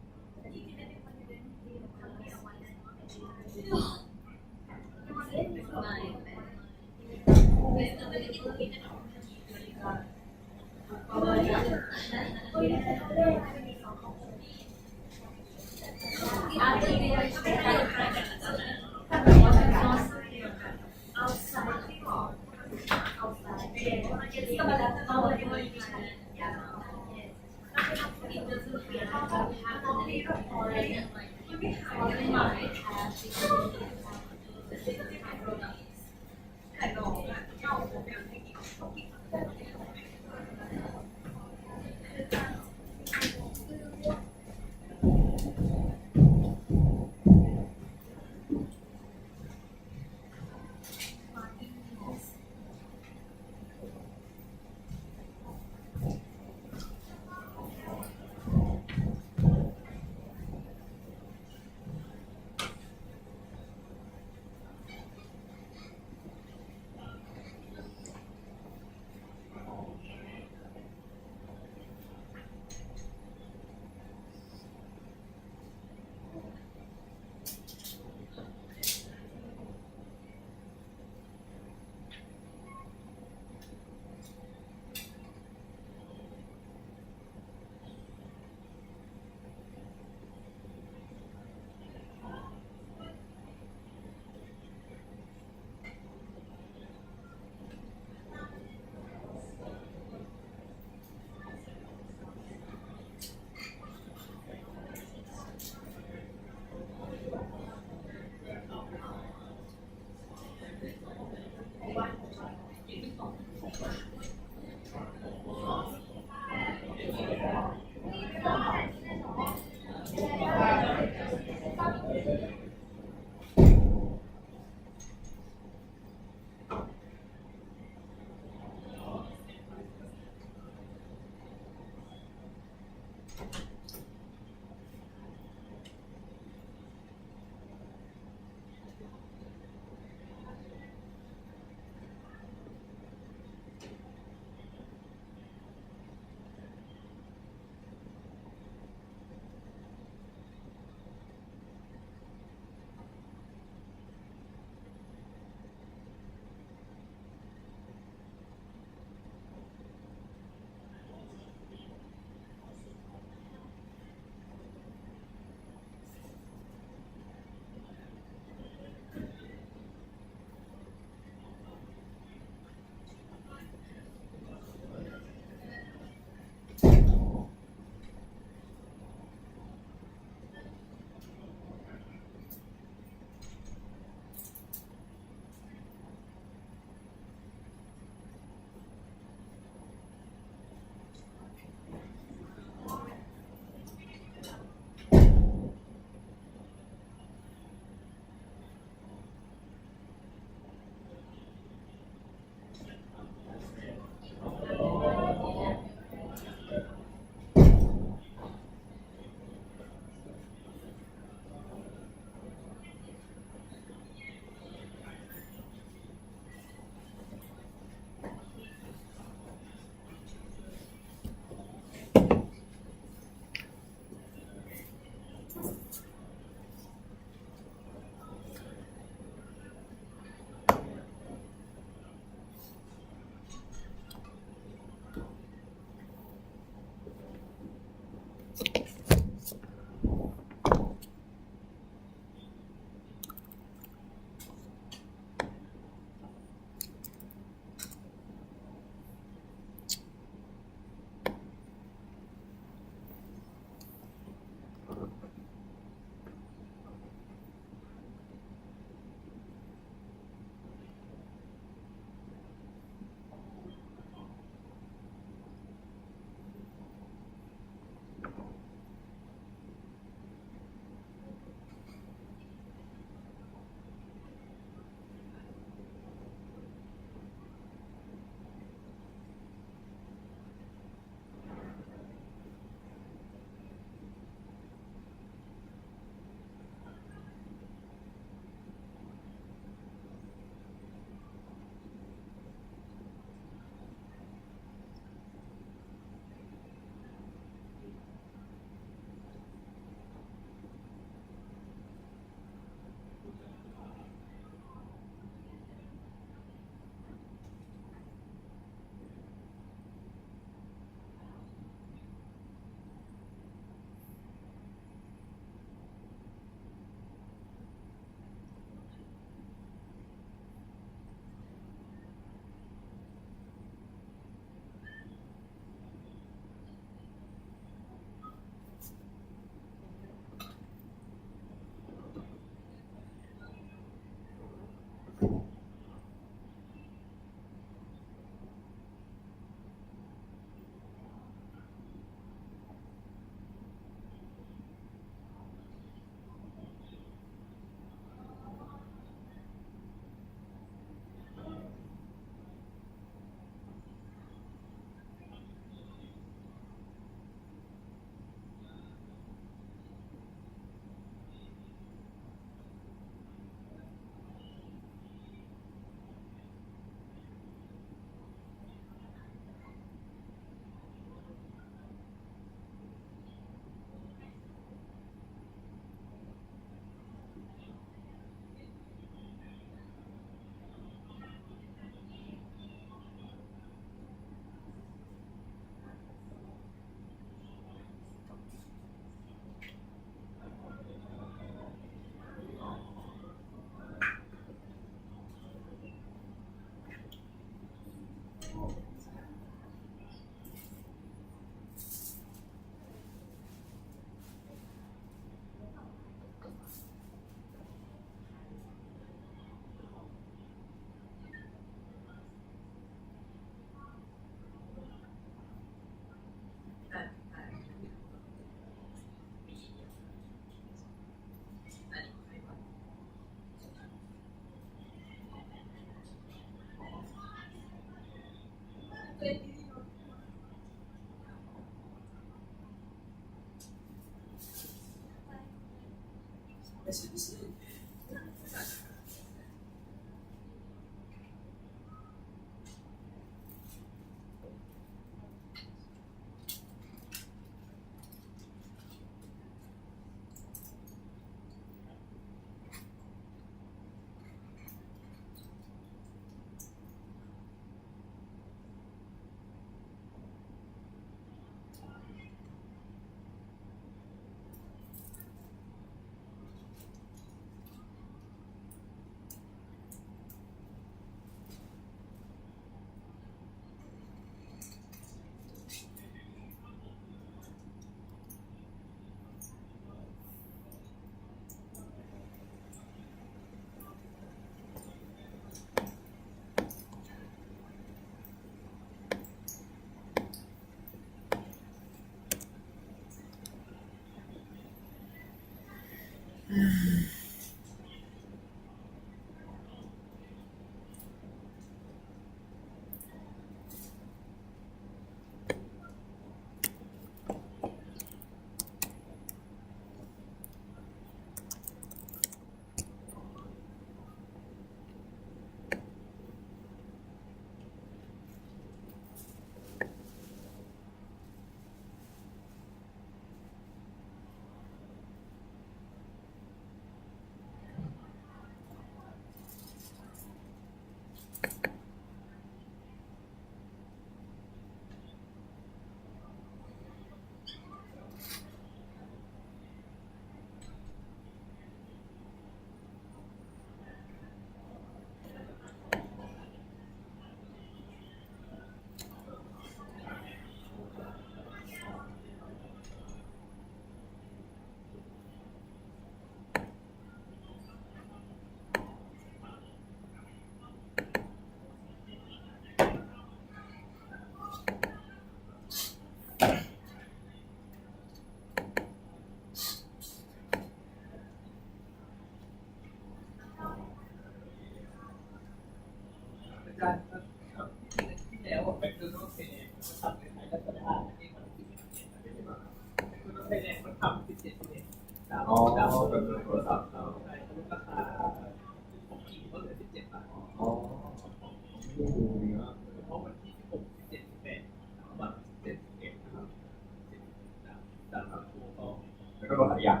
แล้วก็ลดหลายอย่าง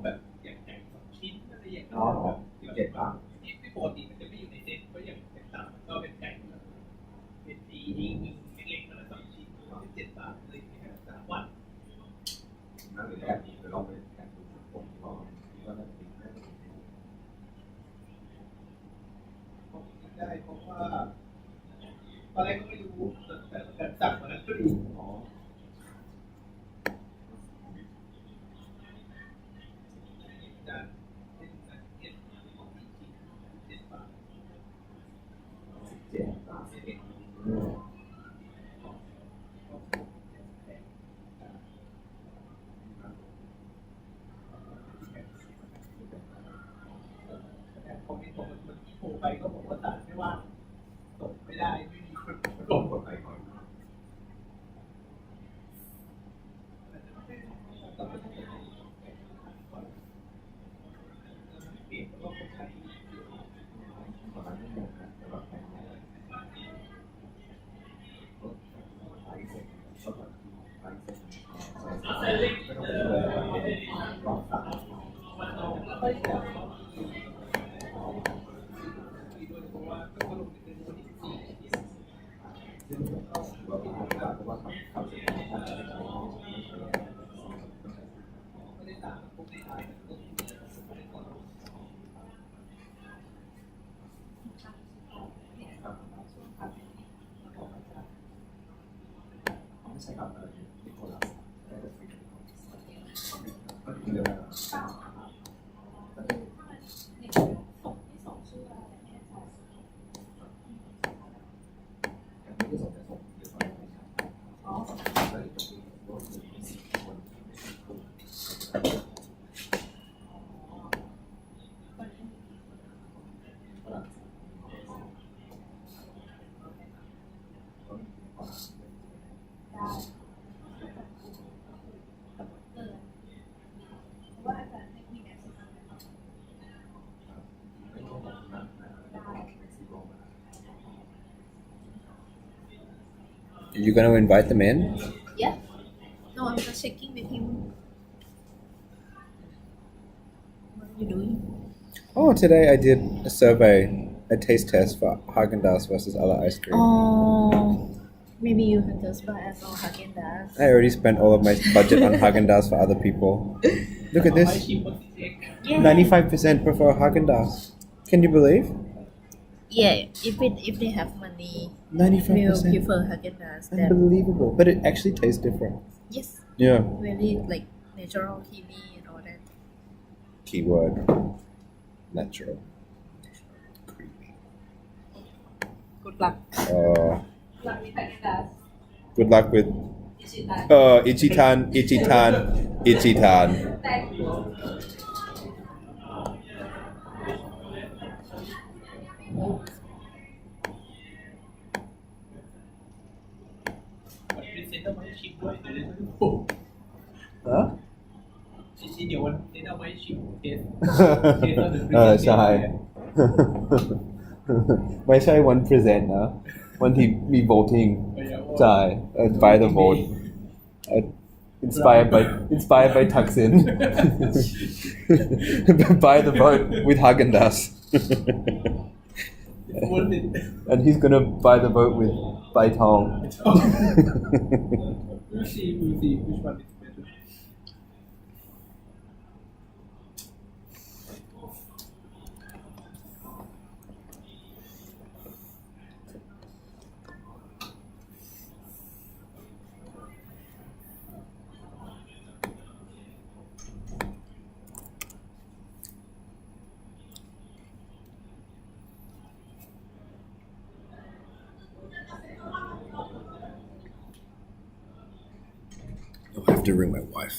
แบบอย่างชิ้นอะไรอย่างเงี้ยแบบ17 บาทที่ปกติมันจะไม่อยู่ในเซ็ตเพราะอย่างเป็นต่ำก็เป็นไก่เป็นตีนิ่งเล็กๆแล้ว2 ชิ้น17 บาทเลย3 วันนั่นเลยแอบนี้จะลองไปแอบดูผมก่อนว่าน่าจะดีได้เพราะว่าตอนแรกก็ไม่รู้แต่สั่งมาแล้วก็ดูไปก็บอกว่าตัดไม่ว่าตกไม่ได้ไม่มีคนลงกดไปก่อนเปลี่ยนก็ใช้ประมาณนี้นะแต่ว่าแข่งไม่ได้ไปเสร็จก็แบบไปเสร็จไม่ต้องเลยรอบตัดไม่ใช่ครับนิโคลัสได้แต่ฟรีก็คือเรื่อง You gonna invite them in? Yeah. No, I'm just checking with him. What are you doing? Oh, today I did a survey, a taste test for Haagen-Dazs versus other ice cream. Oh, maybe you can just buy us all Haagen-Dazs. I already spent all of my budget on Haagen-Dazs for other people. Look at this. Yeah. 95% prefer Haagen-Dazs. Can you believe? Yeah, if they have money, 95%. will prefer Haagen-Dazs. Then Unbelievable. But it actually tastes different. yes, Yeah. very like natural, creamy, and all that. Keyword. Natural. Good luck. Good luck with Ichitan. Huh? เดี๋ยววันนี้เอาไว้ชิมเทส ใช่ ไม่ใช่วัน present นะ วันที่มี voting ใช่ by the vote inspired by Thaksin by the vote with Haagen-Dazs and he's gonna buy the vote with Bai Tong. We'll see which one is better. I'll have to ring my wife.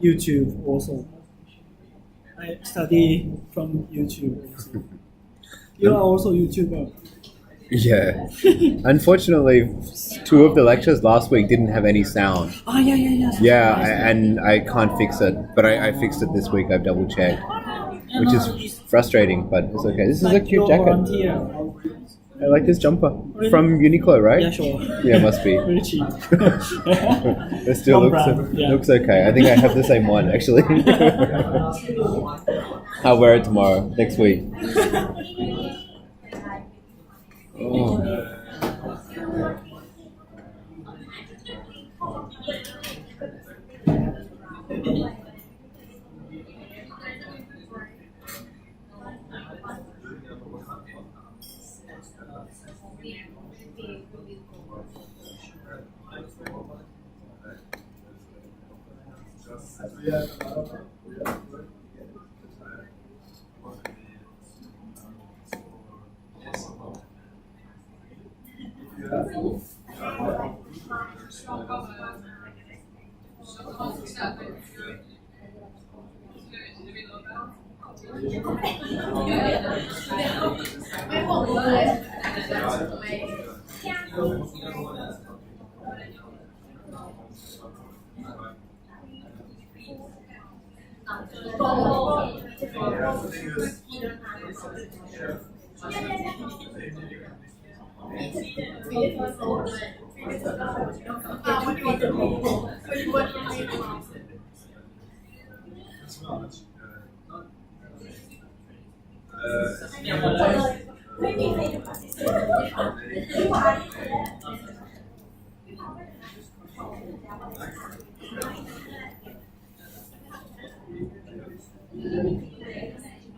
YouTube also. I study from YouTube also. You are also YouTuber. Yeah. Unfortunately, 2 of the lectures last week didn't have any sound. Oh yeah. Yeah, and I can't fix it. But I fixed it this week. I've double checked, which is frustrating, but it's okay. This is a cute jacket. Volunteer. I like this jumper Really? from Uniqlo, right? Yeah, sure. Yeah, must be. Very cheap. It still One looks brand, yeah. looks okay. I think I have the same one actually. I'll wear it tomorrow, next week. Oh.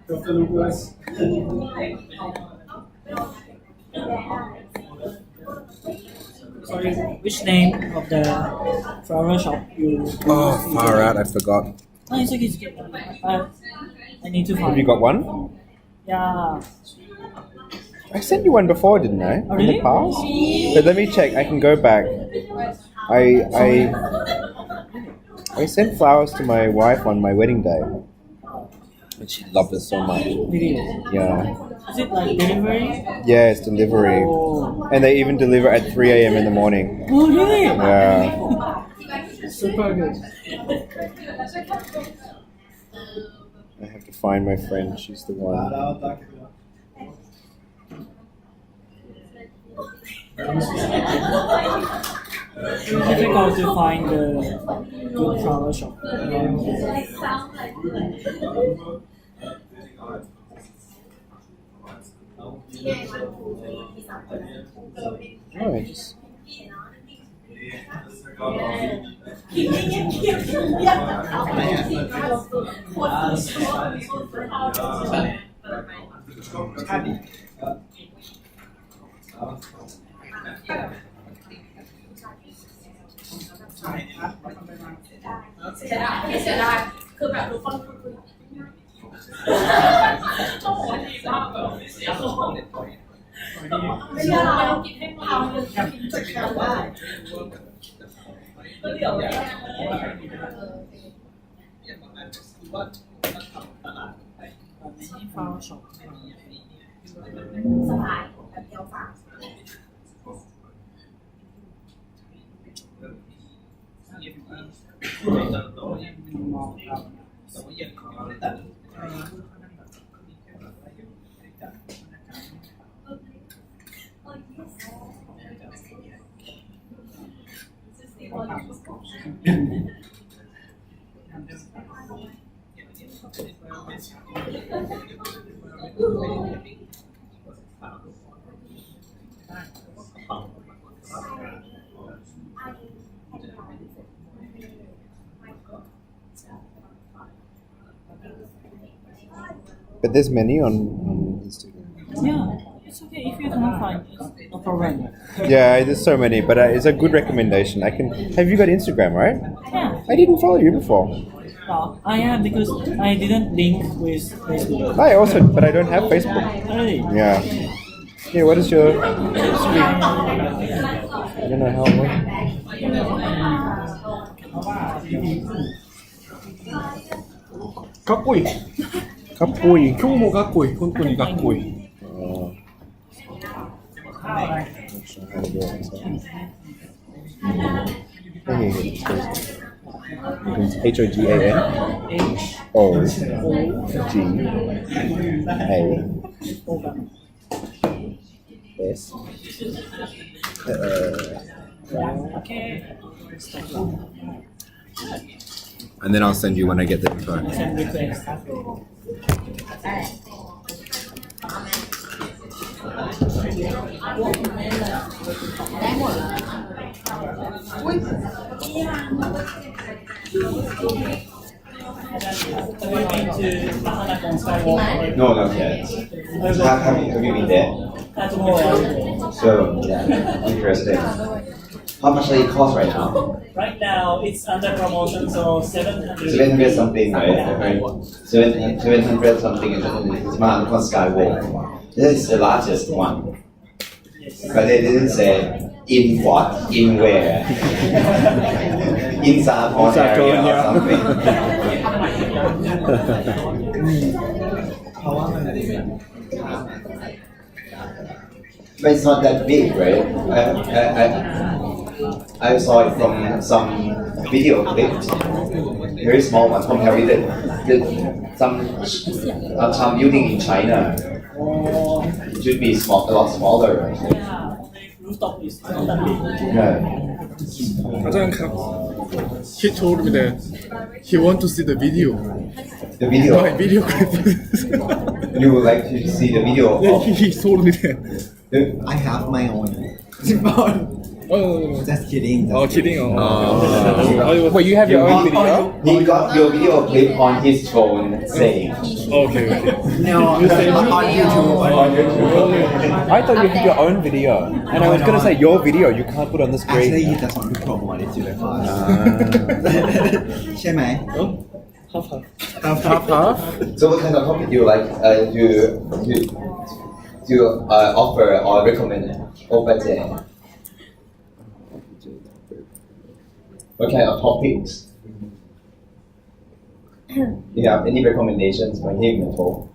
Dr. Lucas. Sorry, which name of the flower shop you? Oh, far out! I forgot. No, it's okay. It's okay. I need to find. Have you got one? Yeah. I sent you one before, didn't I? Oh, really? In the past? But let me check. I can go back. I sent flowers to my wife on my wedding day. And she loved it so much. Really? Yeah. Is it like delivery? Yeah, it's delivery. Oh. And they even deliver at 3 a.m. in the morning. Oh, really? Yeah. Super good. I have to find my friend. She's the one. It's difficult to find the good flower shop. Oh, I just... Many flower shop. But there's many on Instagram. Yeah, it's okay if you don't find it. No problem. Yeah, there's so many, but it's a good recommendation. I can. Have you got Instagram, right? Yeah. I didn't follow you before. No, I have because I didn't link with Facebook. I also, but I don't have Facebook. Really? Yeah. Yeah. What is your? I don't know how it works. 가꼬이. 가뽀이. 교모 가꼬이. 콘콘이 가꼬이. Hogan. O G A S. And then I'll send you when I get the info. No, not yet. Have you been there? So, yeah, interesting. How much does it cost right now? Right now, it's under promotion, so 700. 700 something, right? 700 something is Mount Skywalk. This is the largest one. But they didn't say in what, in where. In Sathon area or something. But it's not that big, right? I saw it from some video clips. Very small ones compared with some building in China. It should be small, a lot smaller. Yeah, rooftop is not that big. Yeah. He told me that he want to see the video. The video. My video clip. You would like to see the video of he told me that. I have my own. Oh, Just kidding. oh, kidding. Wait, you have your own video? He got your video clip on his phone saying. Okay. No, on YouTube. On YouTube. I thought you had your own video. And I was going to say, your video you can't put on the screen. Actually, he just want to promote it to the class. ใช่ไหม Half. So what kind of topic do you like to offer or recommend over there? What kind of topics? You have any recommendations for him at all?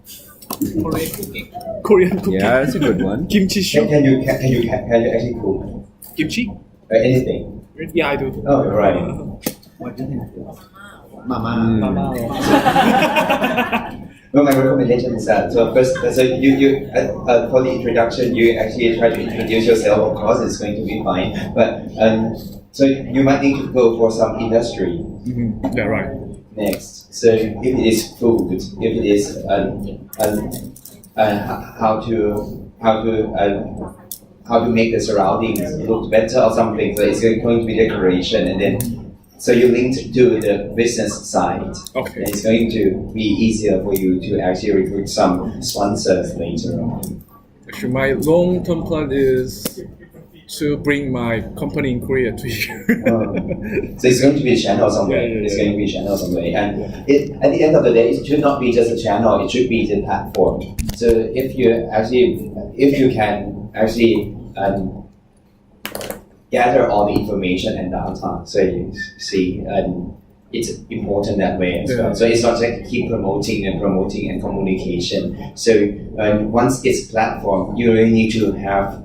Korean cooking. Yeah, that's a good one. Kimchi soup. Can you actually cook Kimchi? anything? Yeah, I do. Oh, right. Mama. Well, my recommendation is that so first, so you for the introduction, you actually try to introduce yourself. Of course, it's going to be fine, but so you might need to go for some industry Yeah, right. next. So if it is food, if it is how to make the surroundings look better or something, so it's going to be decoration, and then so you link to the business side. Okay. And it's going to be easier for you to actually recruit some sponsors later on. Actually, my long-term plan is to bring my company in Korea to here. So it's going to be a channel somewhere. Yeah. It's going to be a channel somewhere. And at the end of the day, it should not be just a channel, it should be the platform. So if you can actually gather all the information and data, so you see, it's important that way as well. So it's not like keep promoting and communication. So once it's platform, you really need to have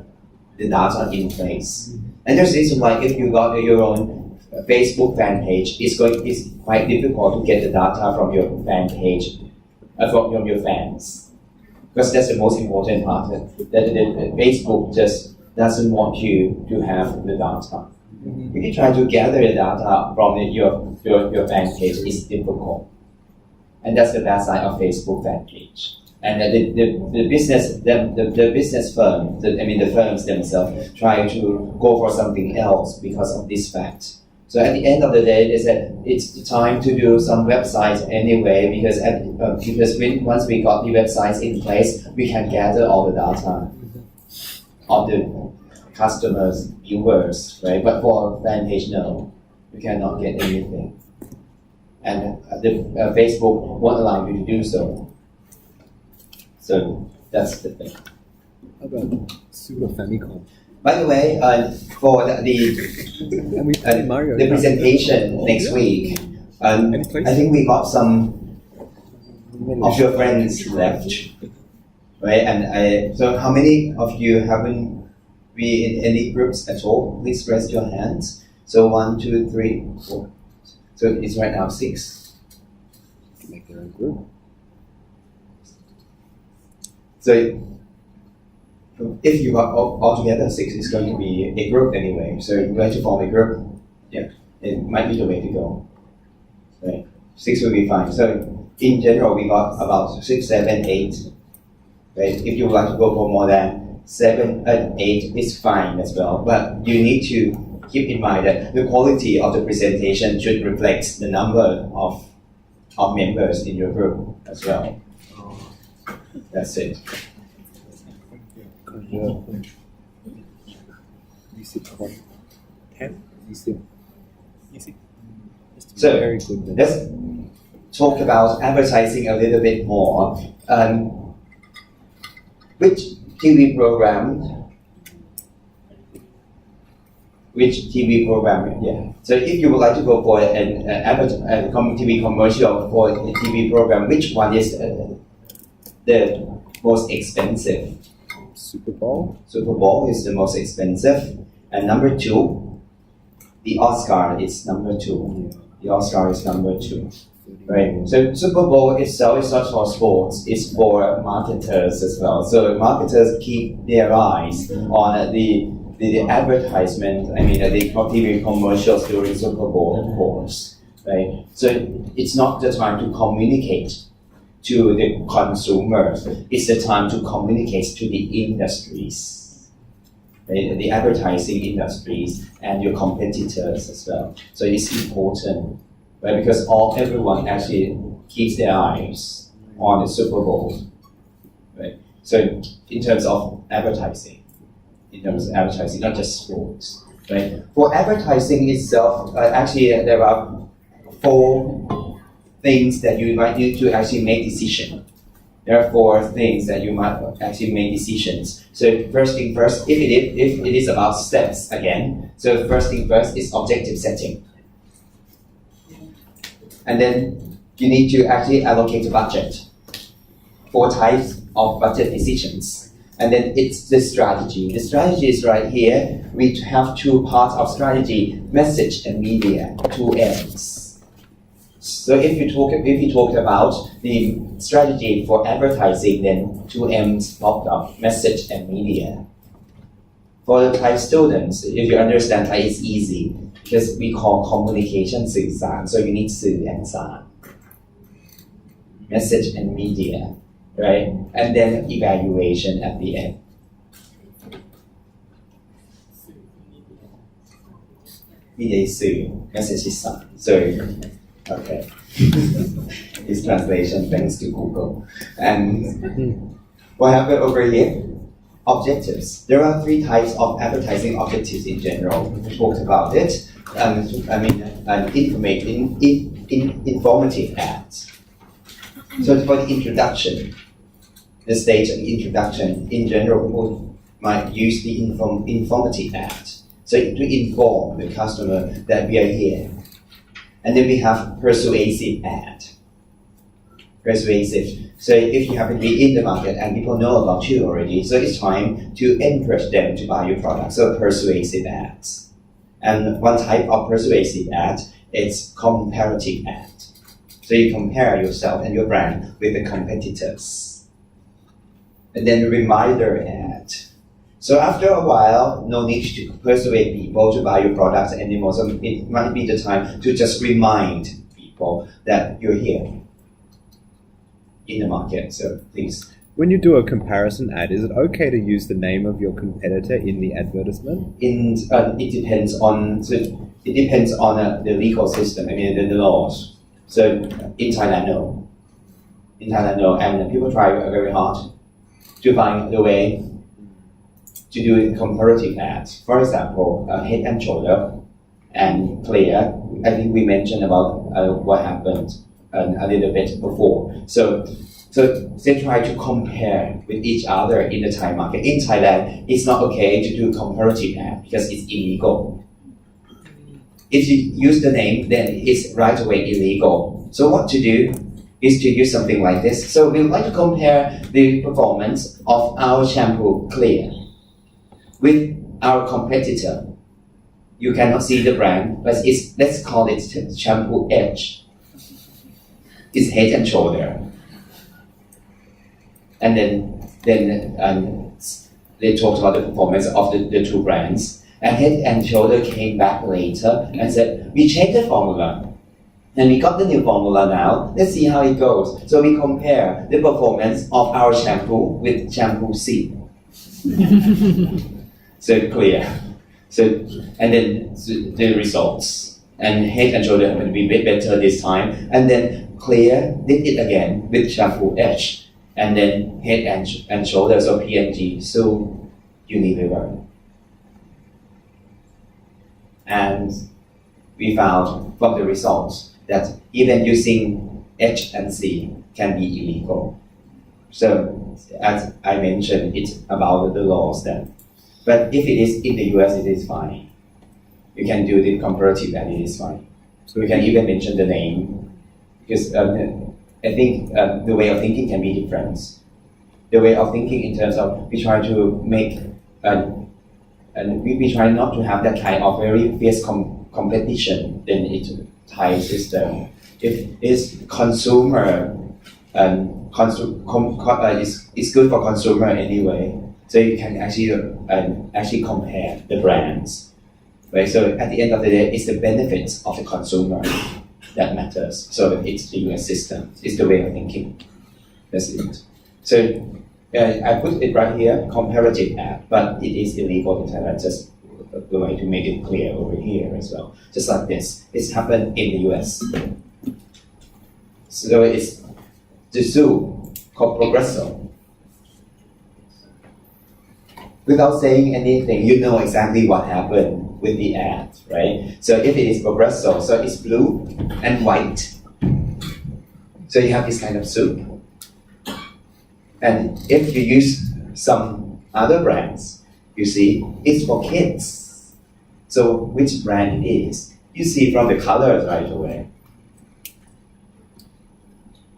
the data in place. And there's reason why if you got your own Facebook fan page, it's quite difficult to get the data from your fan page, from your fans, because that's the most important part. That Facebook just doesn't want you to have the data. If you try to gather the data from your fan page, it's difficult. And that's the bad side of Facebook fan page. And the business firm, the firms themselves try to go for something else because of this fact. So at the end of the day, they said it's time to do some websites anyway, because once we got the websites in place, we can gather all the data of the customers, viewers, right? But for fan page, no, you cannot get anything. And Facebook won't allow you to do so. So that's the thing. How about Super Famicom? By the way, for the presentation next week, I think we got some of your friends left, right? And so how many of you haven't been in any groups at all? Please raise your hands. So 1, 2, 3, 4. So it's right now 6. Make their own group. So if you are all together 6, it's going to be a group anyway. So you're going to form a group. Yeah, it might be the way to go. Right, 6 will be fine. So in general, we got about 6, 7, 8. Right, if you would like to go for more than 7 and 8, it's fine as well. But you need to keep in mind that the quality of the presentation should reflect the number of members in your group as well. That's it. So Very good. let's talk about advertising a little bit more. Which TV program? Yeah. So if you would like to go for an TV commercial for a TV program, which one is the most expensive? Super Bowl. Super Bowl is the most expensive. And number 2, the Oscar is number 2. The Oscar is number 2. Right. So Super Bowl itself is not for sports, it's for marketers as well. So marketers keep their eyes on the advertisement, the TV commercials during Super Bowl, of course. Right. So it's not the time to communicate to the consumers, it's the time to communicate to the industries, right? The advertising industries and your competitors as well. So it's important, right? Because everyone actually keeps their eyes on the Super Bowl, right? So in terms of advertising, not just sports, right? For advertising itself, actually there are 4 things that you might need to actually make decisions. There are 4 things that you might actually make decisions. So first thing first, if it is about steps again, so first thing first is objective setting. And then you need to actually allocate a budget. 4 types of budget decisions. And then it's the strategy. The strategy is right here. We have 2 parts of strategy, message and media, 2 M's. So if you talk about the strategy for advertising, then 2 M's popped up, message and media. For the Thai students, if you understand Thai, it's easy because we call communication สื่อสาร so you need สื่อ and สาร message and media, right? And then evaluation at the end. Media is สื่อ message is สาร so okay. This translation thanks to Google. And what happened over here? Objectives. There are 3 types of advertising objectives in general. We talked about it. Informative ads. So for the introduction, the stage of introduction, in general, people might use the informative ad. So to inform the customer that we are here. And then we have persuasive ad. Persuasive. So if you happen to be in the market and people know about you already, so it's time to encourage them to buy your product. So persuasive ads. And one type of persuasive ad is comparative ad. So you compare yourself and your brand with the competitors. And then reminder ad. So after a while, no need to persuade people to buy your products anymore. So it might be the time to just remind people that you're here in the market. So please. When you do a comparison ad, is it okay to use the name of your competitor in the advertisement? It depends on the legal system. The laws. So in Thailand, no. And people try very hard to find the way to do comparative ads. For example, Head and Shoulder and Clear. I think we mentioned about what happened a little bit before. So they try to compare with each other in the Thai market. In Thailand, it's not okay to do comparative ad because it's illegal. If you use the name, then it's right away illegal. So what to do? is to use something like this. So we would like to compare the performance of our shampoo Clear with our competitor. You cannot see the brand, but let's call it Shampoo Edge. It's Head and Shoulder. And then they talked about the performance of the two brands. And Head and Shoulder came back later and said, we changed the formula. And we got the new formula now. Let's see how it goes. So we compare the performance of our shampoo with Shampoo C. So Clear. So and then the results. And Head and Shoulder happened to be a bit better this time. And then Clear did it again with Shampoo Edge. And then Head and Shoulders or P&G, so Unilever. And we found from the results that even using H and C can be illegal. So as I mentioned, it's about the laws then. But if it is in the US, it is fine. You can do the comparative and it is fine. So you can even mention the name because I think the way of thinking can be different. The way of thinking in terms of we try to make and we try not to have that kind of very fierce competition in the Thai system. If it's consumer and it's good for consumer anyway, so you can actually compare the brands, right? So at the end of the day, it's the benefits of the consumer that matters. So it's the US system, it's the way of thinking. That's it. So I put it right here, comparative ad, but it is illegal in Thailand. Just we like to make it clear over here as well. Just like this, it's happened in the US. So it's the zoo called Progresso. Without saying anything, you know exactly what happened with the ad, right? So if it is Progresso, so it's blue and white. So you have this kind of soup. And if you use some other brands, you see, it's for kids. So which brand it is? You see from the colors right away.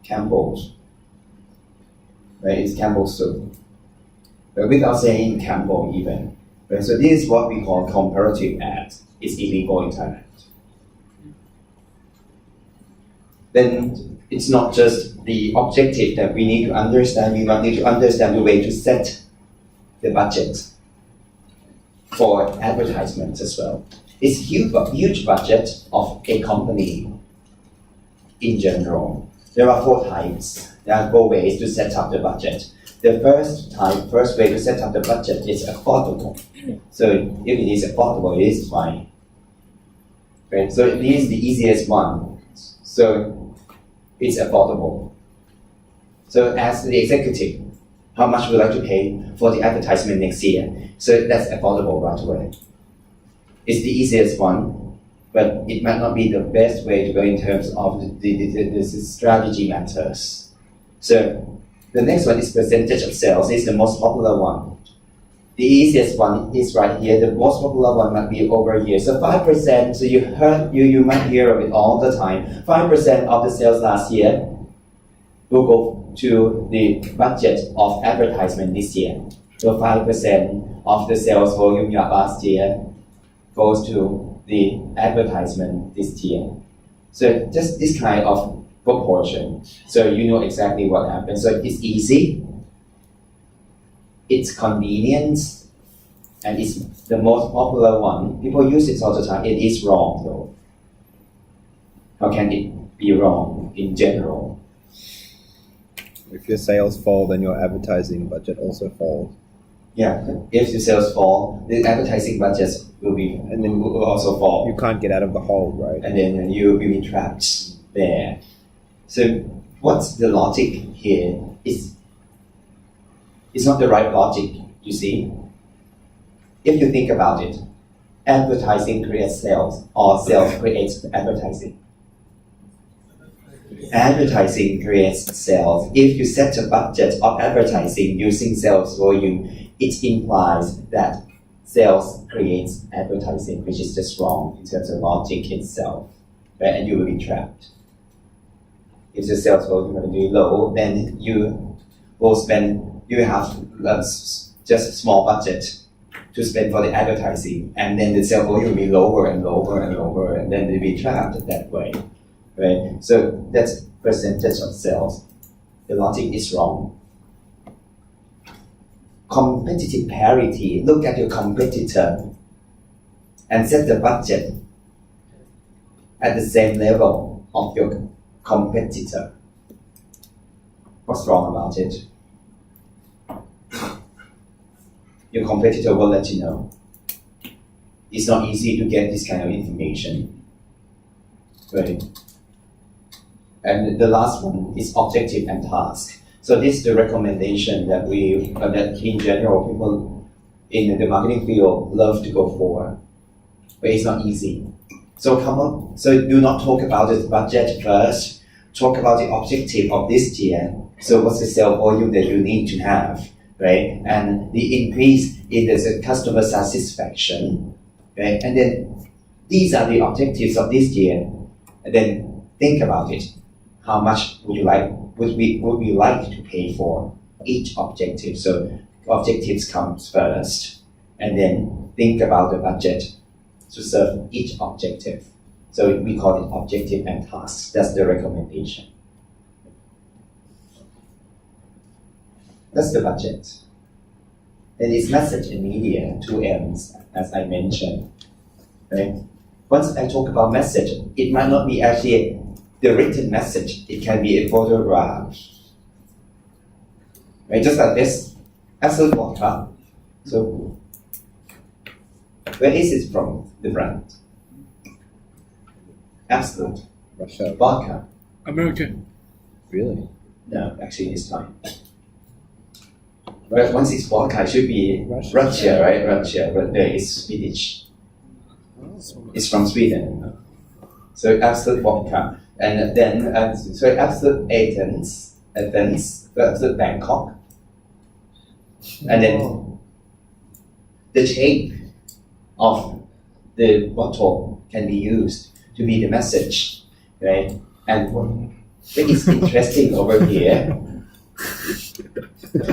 Campbell's. Right, it's Campbell's soup. But without saying Campbell even. Right? So this is what we call comparative ads. It's illegal in Thailand. Then it's not just the objective that we need to understand, we need to understand the way to set the budget for advertisements as well. It's huge budget of a company in general. There are 4 types. There are 4 ways to set up the budget. The first way to set up the budget is affordable. So if it is affordable, it is fine. Right? So it is the easiest one. So it's affordable. So as the executive, how much would you like to pay for the advertisement next year? So that's affordable right away. It's the easiest one, but it might not be the best way to go in terms of the strategy matters. So the next one is percentage of sales. It's the most popular one. The easiest one is right here. The most popular one might be over here. So 5%, so you might hear of it all the time. 5% of the sales last year will go to the budget of advertisement this year. So 5% of the sales volume last year goes to the advertisement this year. So just this kind of proportion. So you know exactly what happens. So it's easy, it's convenient, and it's the most popular one. People use it all the time. It is wrong though. How can it be wrong in general? If your sales fall, then your advertising budget also falls. Yeah, if the sales fall, the advertising budgets will also fall. You can't get out of the hole, right? And then you will be trapped there. So what's the logic here? It's not the right logic, you see. If you think about it, advertising creates sales, or sales creates advertising. Advertising creates sales. If you set a budget of advertising using sales volume, it implies that sales creates advertising, which is just wrong in terms of logic itself, right? And you will be trapped. If the sales volume will be low, then you will spend, you have just a small budget to spend for the advertising, and then the sales volume will be lower and lower and lower, and then they'll be trapped that way, right? So that's percentage of sales. The logic is wrong. Competitive parity, look at your competitor and set the budget at the same level of your competitor. What's wrong about it? Your competitor will let you know. It's not easy to get this kind of information, right? And the last one is objective and task. So this is the recommendation that that in general people in the marketing field love to go for, but it's not easy. So do not talk about the budget first. Talk about the objective of this year. So what's the sales volume that you need to have, right? And the increase in the customer satisfaction, right? And then these are the objectives of this year. And then think about it. How much would we like to pay for each objective? So objectives comes first, and then think about the budget to serve each objective. So we call it objective and tasks. That's the recommendation. That's the budget. And it's message and media, 2 M's, as I mentioned. Right? Once I talk about message, it might not be actually the written message. It can be a photograph. Right? Just like this, Absolut Vodka. So, where is it from, the brand? Absolut Russia. Vodka. American. Really? No, actually it's fine. But once it's vodka, it should be Russia. Russia, right? Russia, but there is Swedish. It's from Sweden. So Absolut Vodka. And then, so Absolut Athens, Absolut Bangkok. And then the shape of the bottle can be used to be the message, right? And what is interesting over here,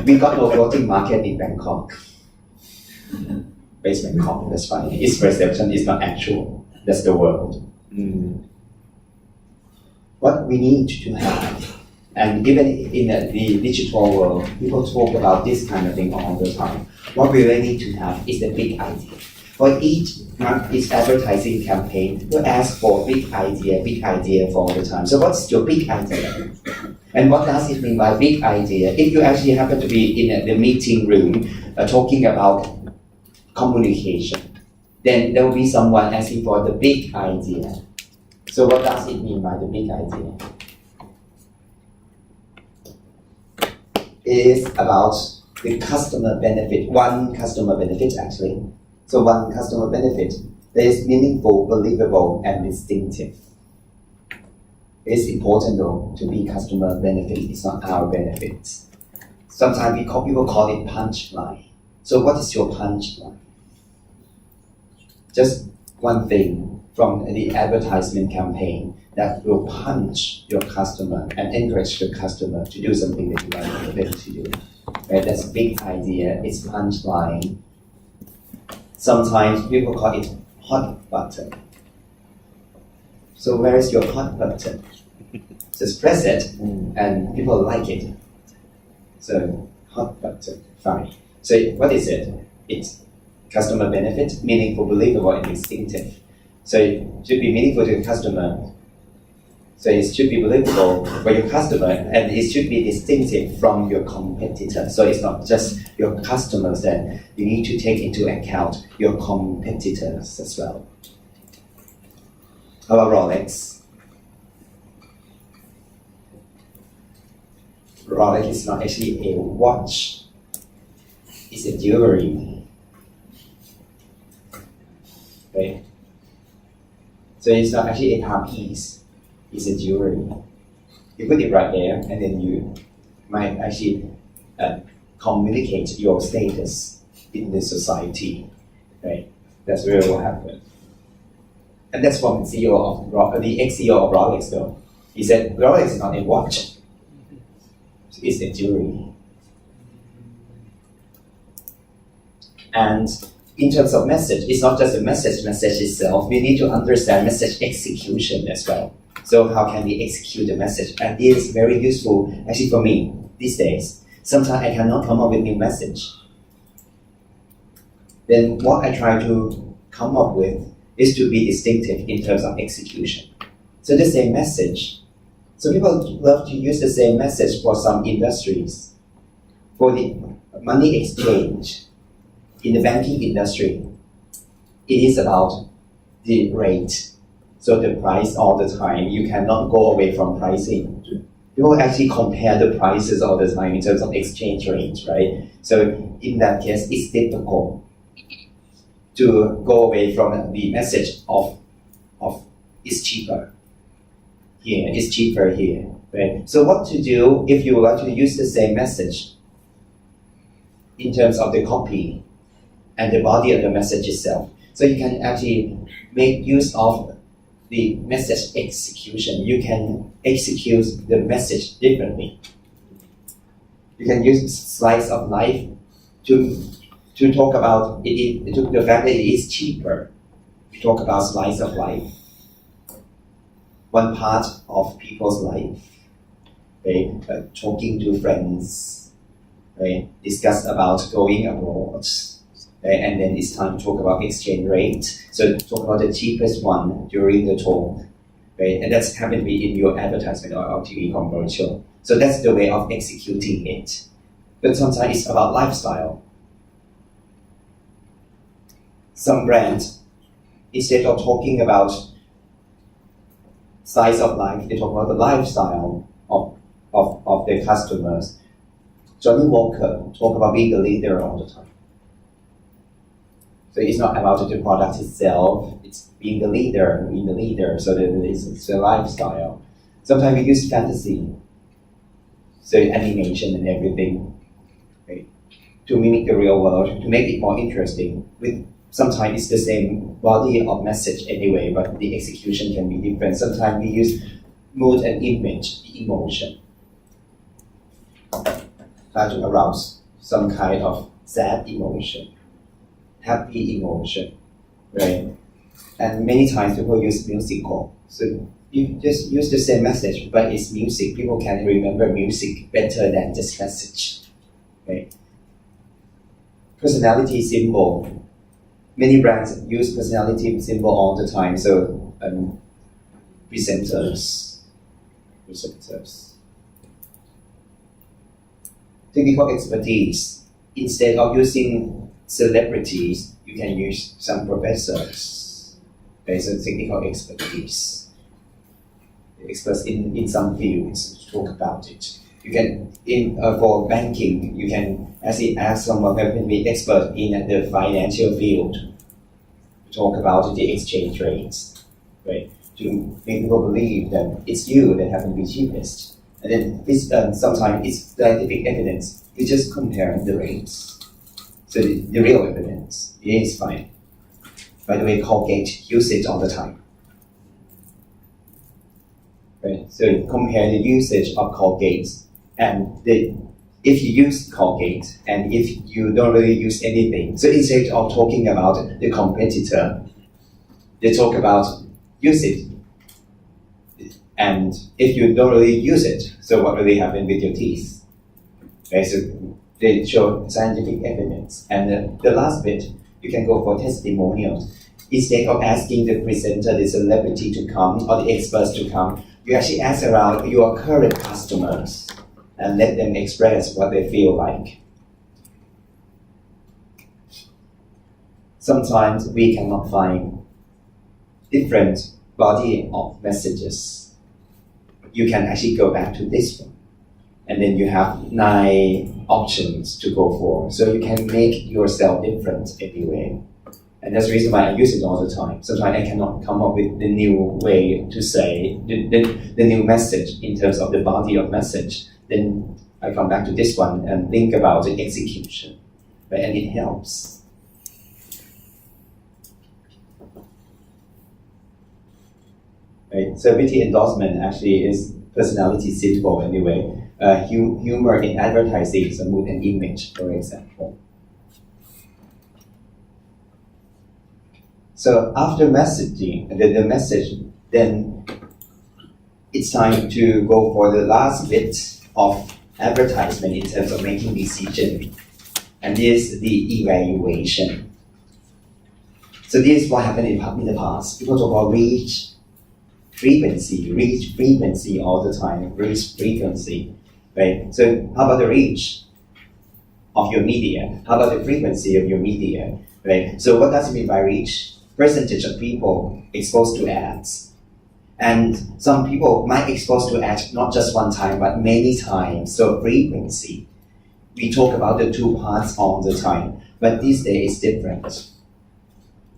we got no floating market in Bangkok. Based Bangkok, that's fine. Its perception is not actual. That's the world. What we need to have, and even in the digital world, people talk about this kind of thing all the time. What we really need to have is a big idea. For each advertising campaign, you ask for big idea for all the time. So what's your big idea? And what does it mean by big idea? If you actually happen to be in the meeting room talking about communication, then there will be someone asking for the big idea. So what does it mean by the big idea? It is about the customer benefit, one customer benefit actually. So one customer benefit that is meaningful, believable, and distinctive. It's important though to be customer benefit. It's not our benefits. Sometimes people call it punchline. So what is your punchline? Just one thing from the advertisement campaign that will punch your customer and encourage your customer to do something that you want them to do. Right? That's a big idea. It's punchline. Sometimes people call it hot button. So where is your hot button? Just press it and people like it. So hot button, fine. So what is it? It's customer benefit, meaningful, believable, and distinctive. So it should be meaningful to the customer. So it should be believable for your customer, and it should be distinctive from your competitor. So it's not just your customers, then you need to take into account your competitors as well. How about Rolex? Rolex is not actually a watch. It's a jewelry. Right? So it's not actually a timepiece. It's a jewelry. You put it right there, and then you might actually communicate your status in the society, right? That's really what happened. And that's from the ex-CEO of Rolex, though. He said, Rolex is not a watch. It's a jewelry. And in terms of message, it's not just a message itself. We need to understand message execution as well. So how can we execute the message? And it is very useful, actually for me, these days. Sometimes I cannot come up with new message. Then what I try to come up with is to be distinctive in terms of execution. So the same message. So people love to use the same message for some industries. For the money exchange, in the banking industry, it is about the rate. So the price all the time, you cannot go away from pricing. People actually compare the prices all the time in terms of exchange rates, right? So in that case, it's difficult to go away from the message of it's cheaper here, it's cheaper here, right? So what to do if you want to use the same message in terms of the copy and the body of the message itself. So you can actually make use of the message execution. You can execute the message differently. You can use slice of life to talk about the fact that it is cheaper. We talk about slice of life. One part of people's life, right? Talking to friends, right? Discuss about going abroad. Right? And then it's time to talk about exchange rate. So talk about the cheapest one during the talk. Right? And that's happened to be in your advertisement or TV commercial. So that's the way of executing it. But sometimes it's about lifestyle. Some brands, instead of talking about size of life, they talk about the lifestyle of their customers. Johnny Walker talk about being the leader all the time. So it's not about the product itself, it's being the leader, so that it's a lifestyle. Sometimes we use fantasy, so animation and everything, right? To mimic the real world, to make it more interesting. Sometimes it's the same body of message anyway, but the execution can be different. Sometimes we use mood and image, the emotion, try to arouse some kind of sad emotion, happy emotion, right? And many times people use musical. So you just use the same message, but it's music. People can remember music better than just message, right? Personality symbol. Many brands use personality symbol all the time. So presenters. Technical expertise. Instead of using celebrities, you can use some professors. Okay, so technical expertise. Experts in some fields to talk about it. You can, for banking, you can actually ask someone who can be expert in the financial field to talk about the exchange rates, right? To make people believe that it's you that happen to be cheapest. And then it's, sometimes it's scientific evidence. You just compare the rates. So the real evidence is fine. By the way, Colgate use it all the time. Right? So compare the usage of Colgate and if you use Colgate and if you don't really use anything. So instead of talking about the competitor, they talk about use it. And if you don't really use it, so what really happens with your teeth? Okay, so they show scientific evidence. And the last bit, you can go for testimonials. Instead of asking the presenter, the celebrity to come or the experts to come, you actually ask around your current customers and let them express what they feel like. Sometimes we cannot find different body of messages. You can actually go back to this one. And then you have 9 options to go for. So you can make yourself different anyway. And that's the reason why I use it all the time. Sometimes I cannot come up with the new way to say the new message in terms of the body of message. Then I come back to this one and think about the execution. Right? And it helps. Right? right? So witty endorsement actually is personality symbol anyway. Humor in advertising is a mood and image, for example. So after messaging, the message, then it's time to go for the last bit of advertisement in terms of making decision. And this is the evaluation. So this is what happened in the past. People talk about reach frequency all the time, reach frequency, right? So how about the reach of your media? How about the frequency of your media, right? So what does it mean by reach? Percentage of people exposed to ads. And some people might expose to ads not just one time, but many times. So frequency. We talk about the two parts all the time, but this day is different.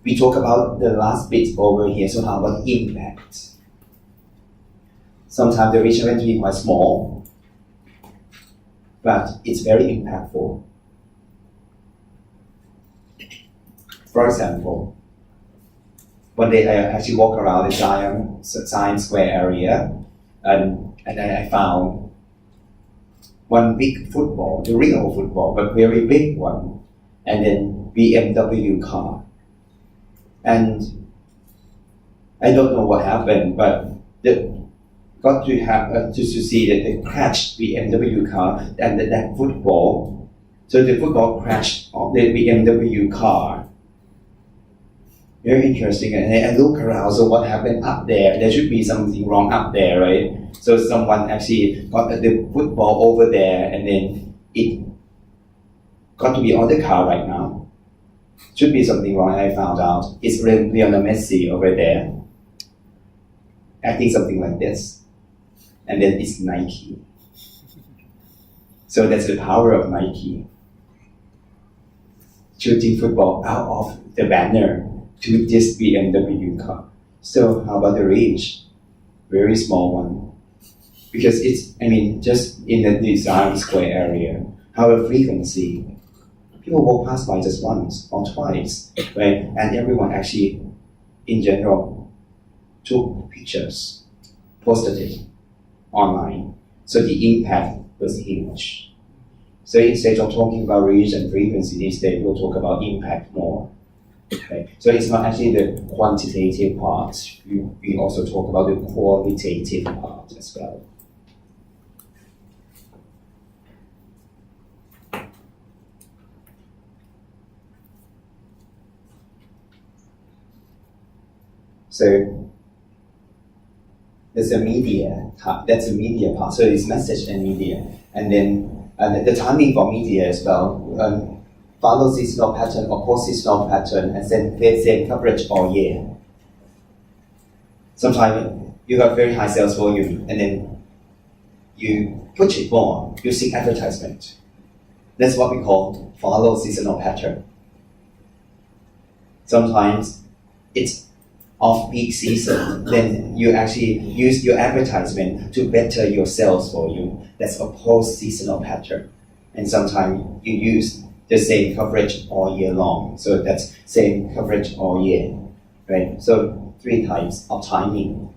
We talk about the last bit over here, so how about impact? Sometimes the reach can be quite small, but it's very impactful. For example, one day I actually walked around the giant Science Square area, and I found one big football, the real football, but very big one, and then BMW car. And I don't know what happened, but got to have to see that they crashed BMW car and that football. So the football crashed on the BMW car. Very interesting. And I look around, so what happened up there? There should be something wrong up there, right? So someone actually got the football over there, and then it got to be on the car right now. Should be something wrong, and I found out it's Lionel Messi over there acting something like this, and then it's Nike. So that's the power of Nike, shooting football out of the banner to this BMW car. So how about the reach? Very small one. Because it's, just in the design square area. However, frequency, people walk past by just once or twice, right? And everyone actually, in general, took pictures, posted it online. So the impact was huge. So instead of talking about reach and frequency these days, we'll talk about impact more. Okay. So it's not actually the quantitative part. We also talk about the qualitative part as well. So there's a media part. That's a media part. So it's message and media, and then the timing for media as well. Follow seasonal pattern or post-seasonal pattern, and then same coverage all year. Sometimes you have very high sales volume, and then you push it more using advertisement. That's what we call follow seasonal pattern. Sometimes it's off-peak season, then you actually use your advertisement to better your sales volume. That's a post-seasonal pattern. And sometimes you use the same coverage all year long. So that's same coverage all year, right? So 3 types of timing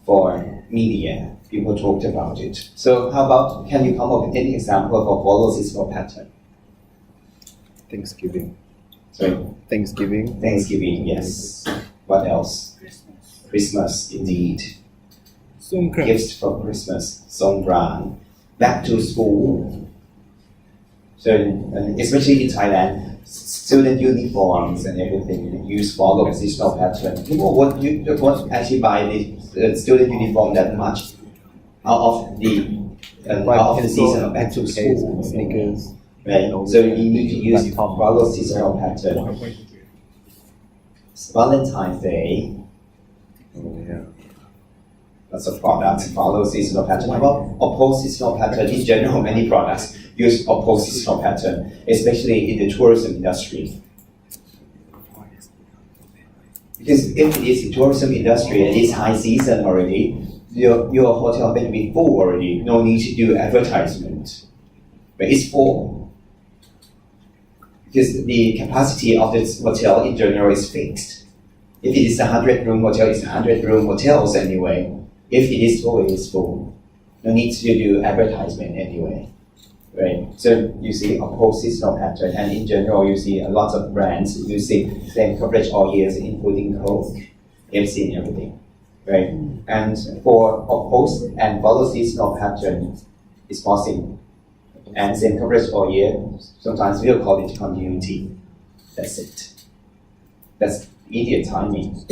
for media. People talked about it. So how about, can you come up with any example of a follow seasonal pattern? Thanksgiving. Sorry? Thanksgiving, yes. What else? Christmas, indeed. Songkran. Gifts for Christmas, Songkran. Back to school. So, especially in Thailand, student uniforms and everything use follow seasonal pattern. People won't actually buy the student uniform that much out of the season of back to school. Sneakers. Right. So you need to use follow seasonal pattern. Valentine's Day. Oh, yeah. Lots of products follow seasonal pattern. How about opposed seasonal pattern? In general, many products use opposed seasonal pattern, especially in the tourism industry. Because if it is the tourism industry and it's high season already, your hotel better be full already. No need to do advertisement. But it's full. Because the capacity of this hotel in general is fixed. If it is a 100-room hotel, it's 100-room hotels anyway. If it is full, it is full. No need to do advertisement anyway. Right? So you see a post-seasonal pattern, and in general, you see a lot of brands using same coverage all years, including Coke, FC, and everything. Right? And for a post and follow seasonal pattern, it's possible. And same coverage all year, sometimes we'll call it continuity. That's it. That's immediate timing.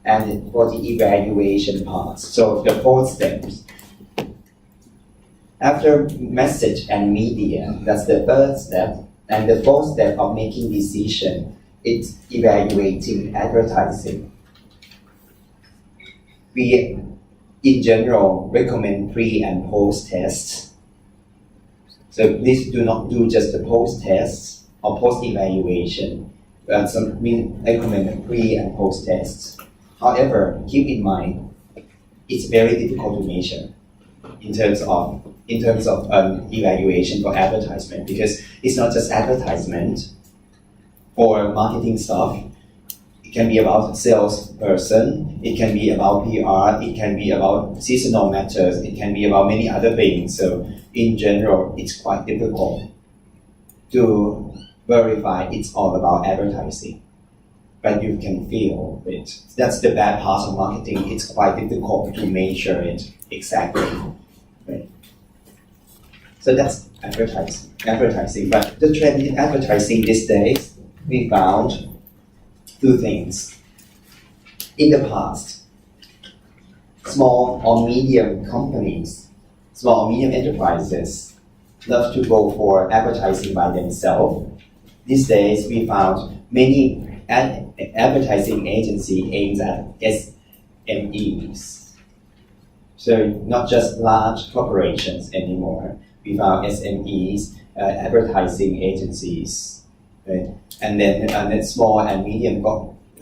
And for the evaluation part, so the 4 steps. After message and media, that's the 3rd step. And the 4th step of making decision, it's evaluating advertising. We, in general, recommend pre and post tests. So please do not do just the post tests or post evaluation. We recommend pre and post tests. However, keep in mind, it's very difficult to measure in terms of evaluation for advertisement, because it's not just advertisement or marketing stuff. It can be about salesperson, it can be about PR, it can be about seasonal matters, it can be about many other things. So in general, it's quite difficult to verify it's all about advertising. But you can feel it. That's the bad part of marketing. It's quite difficult to measure it exactly. Right? So that's advertising. But the trend in advertising these days, we found 2 things. In the past, small or medium companies, small or medium enterprises love to go for advertising by themselves. These days, we found many advertising agency aims at SMEs. So not just large corporations anymore. We found SMEs, advertising agencies, right? And then small and medium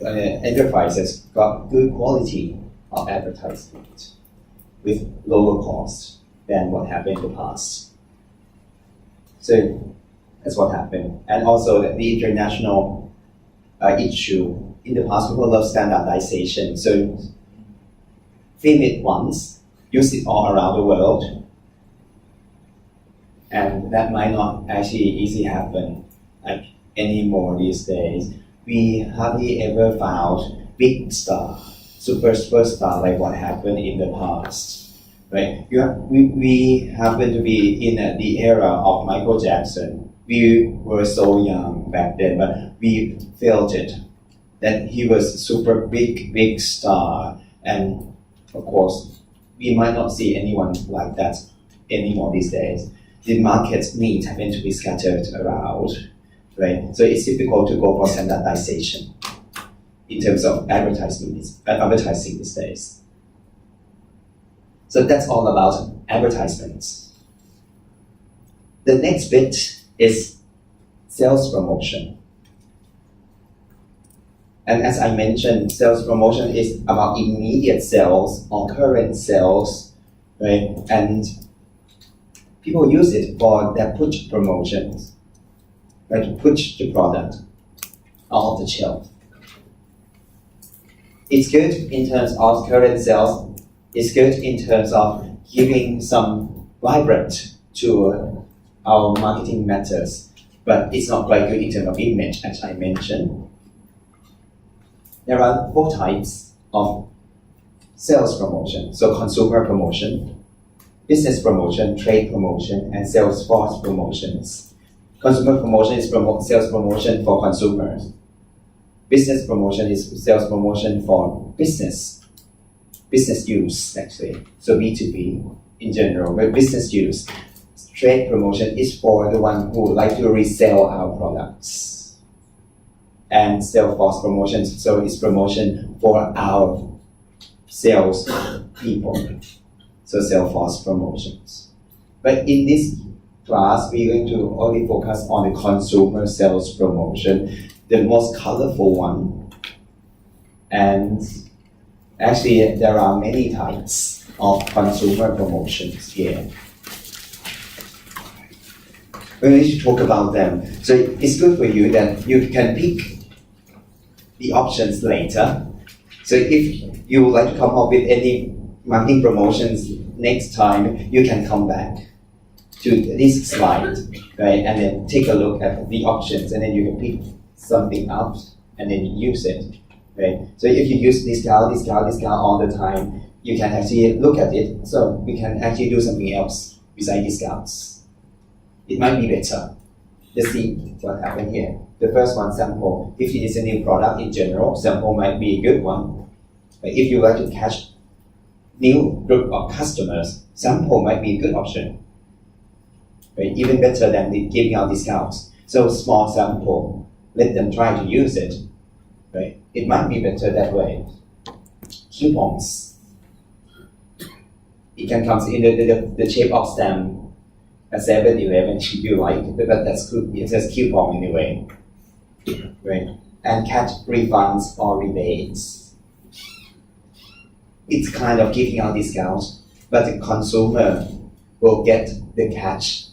enterprises got good quality of advertisement with lower cost than what happened in the past. So that's what happened. And also the international issue. In the past, people love standardization. So film it once, use it all around the world, and that might not actually easily happen anymore these days. We hardly ever found big star, superstar like what happened in the past. Right? We happen to be in the era of Michael Jackson. We were so young back then, but we felt it, that he was a super big star. And of course, we might not see anyone like that anymore these days. The market's needs happen to be scattered around, right? So it's difficult to go for standardization in terms of advertising these days. So that's all about advertisements. The next bit is sales promotion. And as I mentioned, sales promotion is about immediate sales or current sales, right? And people use it for their push promotions, right? To push the product off the shelf. It's good in terms of current sales. It's good in terms of giving some vibrant to our marketing methods, but it's not quite good in terms of image, as I mentioned. There are 4 types of sales promotion. So consumer promotion, business promotion, trade promotion, and sales force promotions. Consumer promotion is sales promotion for consumers. Business promotion is sales promotion for business use, actually. So B2B in general, but business use. Trade promotion is for the one who would like to resell our products. And sales force promotion, so it's promotion for our sales people. So sales force promotions. But in this class, we're going to only focus on the consumer sales promotion, the most colorful one. And actually, there are many types of consumer promotions here. We need to talk about them. So it's good for you that you can pick the options later. So if you would like to come up with any marketing promotions next time, you can come back to this slide, right? And then take a look at the options, and then you can pick something up and then use it, right? So if you use discount all the time, you can actually look at it. So we can actually do something else besides discounts. It might be better. Let's see what happened here. The first one, sample. If it is a new product in general, sample might be a good one. But if you like to catch new group of customers, sample might be a good option. Right? Even better than giving out discounts. So small sample, let them try to use it. Right? It might be better that way. Coupons. It can come in the shape of stamp. A 7-Eleven if you like, but that's good. It says coupon anyway, right? And catch refunds or rebates. It's kind of giving out discounts, but the consumer will get the catch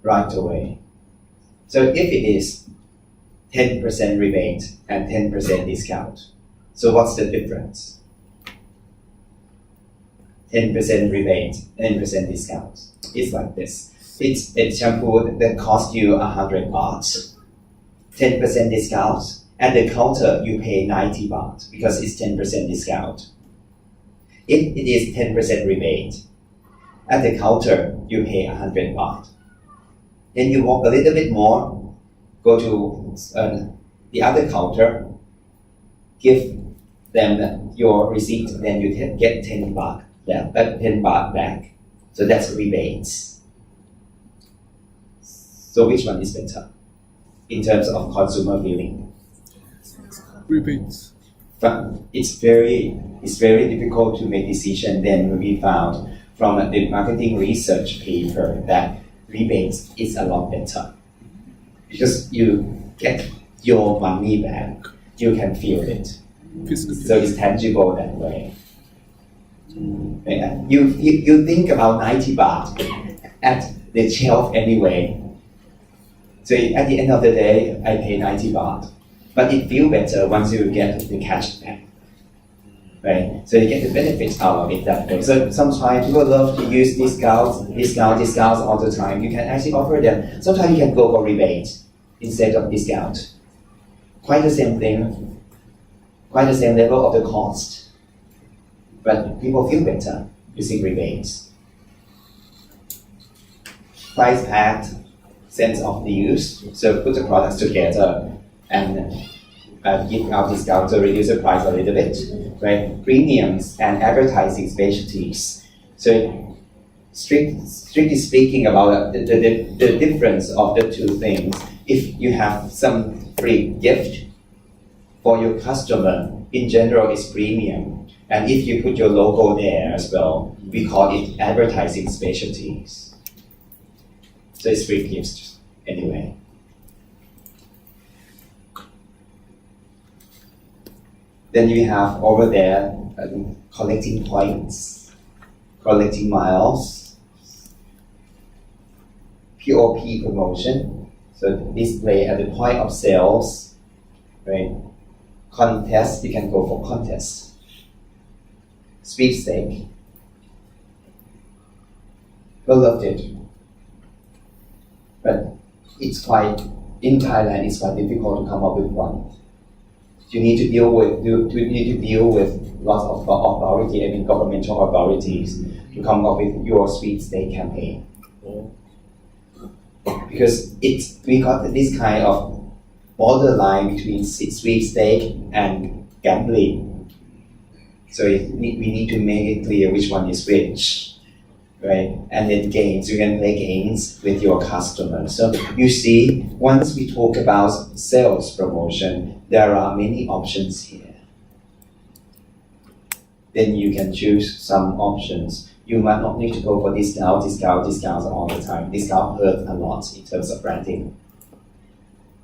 right away. So if it is 10% rebate and 10% discount, so what's the difference? 10% rebate, 10% discount. It's like this. It's a shampoo that costs you 100 baht, 10% discount. At the counter, you pay 90 baht because it's 10% discount. If it is 10% rebate, at the counter, you pay 100 baht. Then you walk a little bit more, go to the other counter, give them your receipt, then you get 10 baht. 10 baht back. So that's rebates. So which one is better in terms of consumer feeling? Rebates. But it's very difficult to make decision. Then we found from the marketing research paper that rebates is a lot better because you get your money back. You can feel it. So it's tangible that way. You think about 90 baht at the shelf anyway. So at the end of the day, I pay 90 baht. But it feels better once you get the cash back. Right? So you get the benefits out of it that way. So sometimes people love to use discounts all the time. You can actually offer them. Sometimes you can go for rebate instead of discount. Quite the same thing. Quite the same level of the cost. But people feel better using rebates. Price packed, sense of the use. So put the products together and give out discounts to reduce the price a little bit. Right? Premiums and advertising specialties. So strictly speaking about the difference of the two things, if you have some free gift for your customer, in general it's premium. And if you put your logo there as well, we call it advertising specialties. So it's free gifts anyway. Then you have over there collecting points, collecting miles, POP promotion. So display at the point of sales, right? Contest, you can go for contest. Sweepstake. We loved it. But it's quite, in Thailand, it's quite difficult to come up with one. You need to deal with lots of authority, governmental authorities to come up with your sweepstake campaign. Because we got this kind of borderline between sweepstake and gambling. So we need to make it clear which one is which, right? And then games, you can play games with your customers. So you see, once we talk about sales promotion, there are many options here. Then you can choose some options. You might not need to go for discounts all the time. Discount hurts a lot in terms of branding.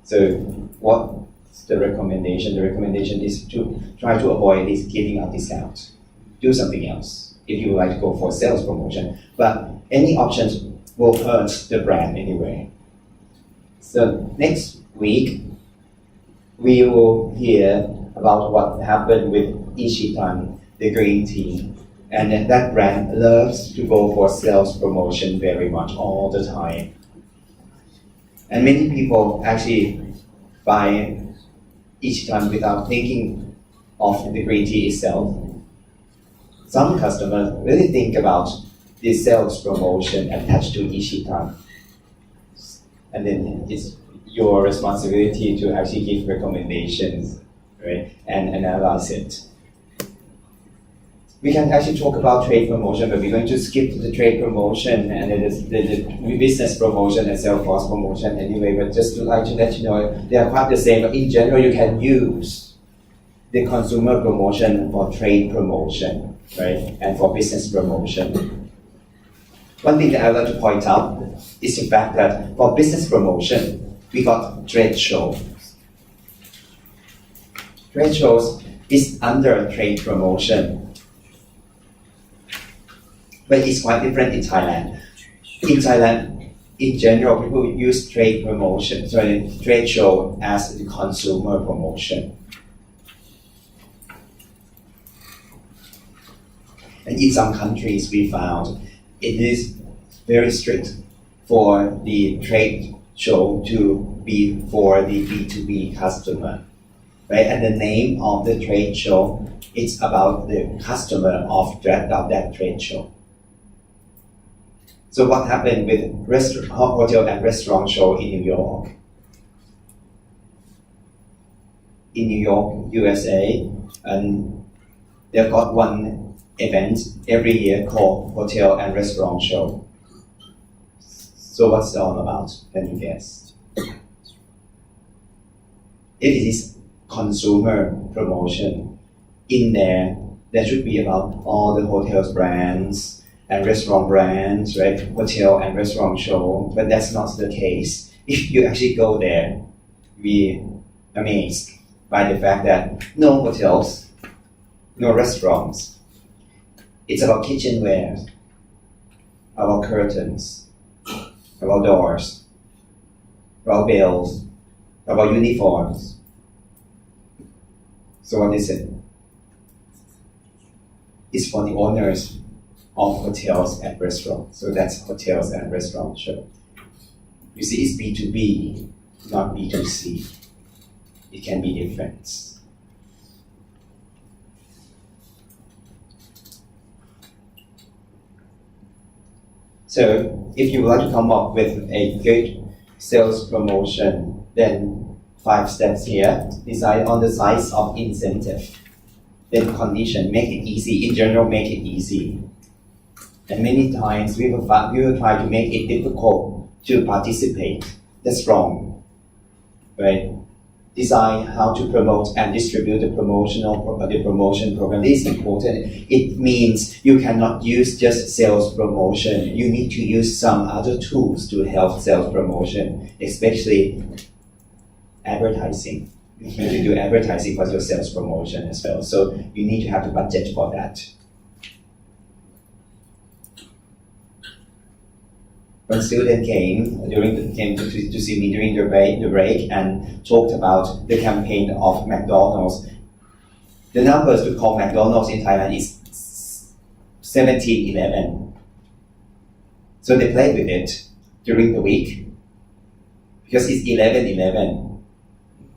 So what's the recommendation? The recommendation is to try to avoid this giving out discounts. Do something else if you would like to go for sales promotion. But any options will hurt the brand anyway. So next week, we will hear about what happened with Ichitan, the green tea. And then that brand loves to go for sales promotion very much all the time. And many people actually buy Ichitan without thinking of the green tea itself. Some customers really think about the sales promotion attached to Ichitan. And then it's your responsibility to actually give recommendations, right, and analyze it. We can actually talk about trade promotion, but we're going to skip the trade promotion and the business promotion and sales force promotion anyway. But just to like to let you know, they are quite the same. But in general, you can use the consumer promotion for trade promotion, right, and for business promotion. One thing that I would like to point out is the fact that for business promotion, we got trade shows. Trade shows is under trade promotion. But it's quite different in Thailand. In Thailand, in general, people use trade show as the consumer promotion. And in some countries, we found it is very strict for the trade show to be for the B2B customer, right? And the name of the trade show, it's about the customer of that trade show. So what happened with hotel and restaurant show in New York? In New York, USA, and they've got one event every year called Hotel and Restaurant Show. So what's it all about? Can you guess? If it is consumer promotion, in there should be about all the hotels brands and restaurant brands, right? Hotel and restaurant show, but that's not the case. If you actually go there, we amazed by the fact that no hotels, no restaurants. It's about kitchenware, about curtains, about doors, about bills, about uniforms. So what is it? It's for the owners of hotels and restaurants. So that's hotels and restaurant show. You see, it's B2B, not B2C. It can be different. So if you would like to come up with a good sales promotion, then 5 steps here. Decide on the size of incentive. Then condition, make it easy. In general, make it easy. And many times we will try to make it difficult to participate. That's wrong, right? Decide how to promote and distribute the promotion program. This is important. It means you cannot use just sales promotion. You need to use some other tools to help sales promotion, especially advertising. You need to do advertising for your sales promotion as well. So you need to have the budget for that. One student came to see me during the break and talked about the campaign of McDonald's. The numbers to call McDonald's in Thailand is 1711. So they played with it during the week because it's 1111.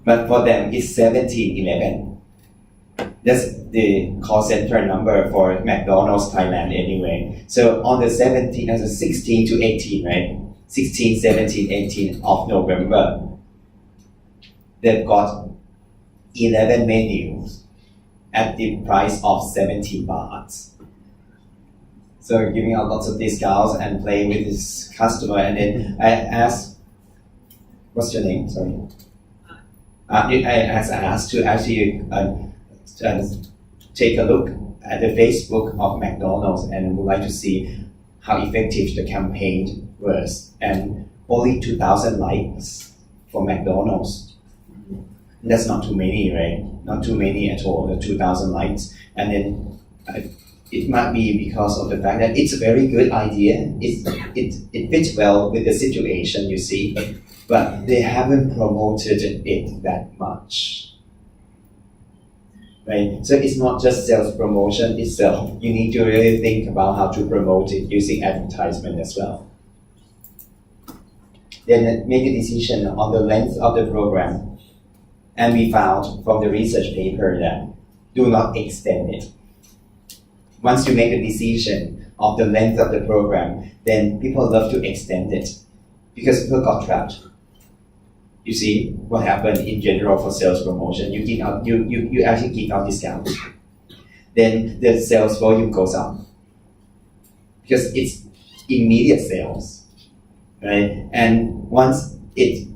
But for them, it's 1711. That's the call center number for McDonald's Thailand anyway. So on the 16 to 18, right? 16, 17, 18 of November, they've got 11 menus at the price of 70 baht. So giving out lots of discounts and playing with this customer. And then I asked, what's your name? Sorry. I asked to actually take a look at the Facebook of McDonald's and would like to see how effective the campaign was. And only 2,000 likes for McDonald's. That's not too many, right? Not too many at all, the 2,000 likes. And then it might be because of the fact that it's a very good idea. It fits well with the situation, you see. but they haven't promoted it that much. Right? So it's not just sales promotion itself. You need to really think about how to promote it using advertisement as well. Then make a decision on the length of the program. And we found from the research paper that do not extend it. Once you make a decision of the length of the program, then people love to extend it because people got trapped. You see what happened in general for sales promotion. You actually give out discounts. Then the sales volume goes up because it's immediate sales, right? And once the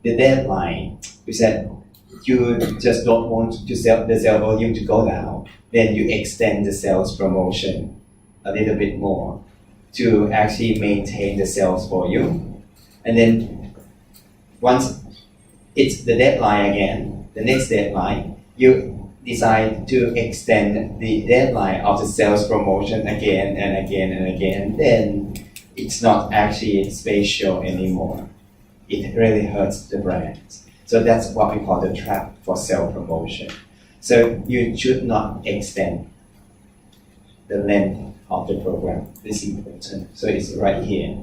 deadline, you said you just don't want the sales volume to go down, then you extend the sales promotion a little bit more to actually maintain the sales volume. And then once it's the deadline again, the next deadline, you decide to extend the deadline of the sales promotion again and again and again, then it's not actually special anymore. It really hurts the brand. So that's what we call the trap for sales promotion. So you should not extend the length of the program. This is important. So it's right here.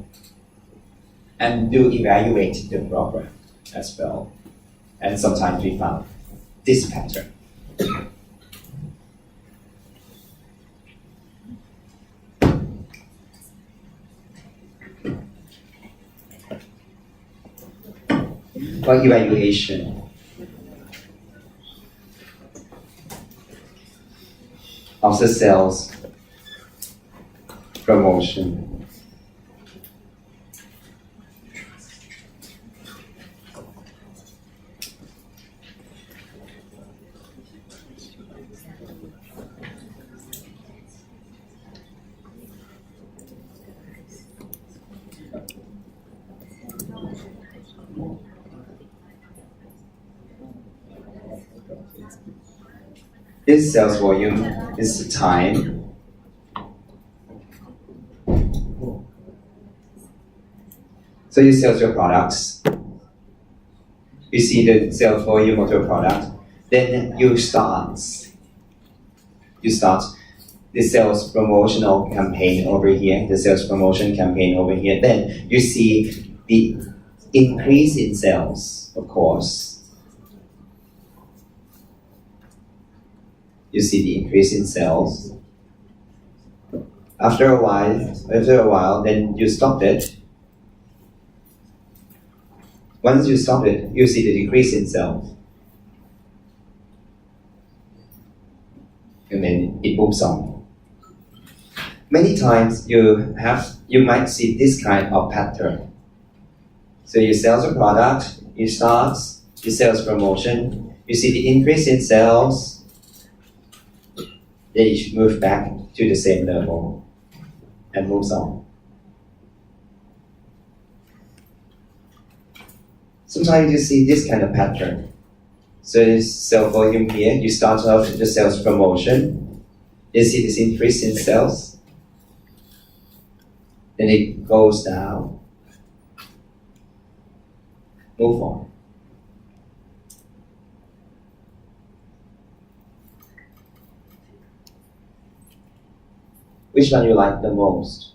And do evaluate the program as well. And sometimes we found this pattern. For evaluation of the sales promotion. This sales volume is the time. So you sell your products. You see the sales volume of your product. Then you start the sales promotional campaign over here, the sales promotion campaign over here. Then you see the increase in sales, of course. You see the increase in sales. After a while, then you stop it. Once you stop it, you see the decrease in sales. And then it moves on. Many times you might see this kind of pattern. So you sell a product, you start the sales promotion, you see the increase in sales, then you should move back to the same level and moves on. Sometimes you see this kind of pattern. So this sales volume here, you start off with the sales promotion, you see this increase in sales, then it goes down, move on. Which one you like the most?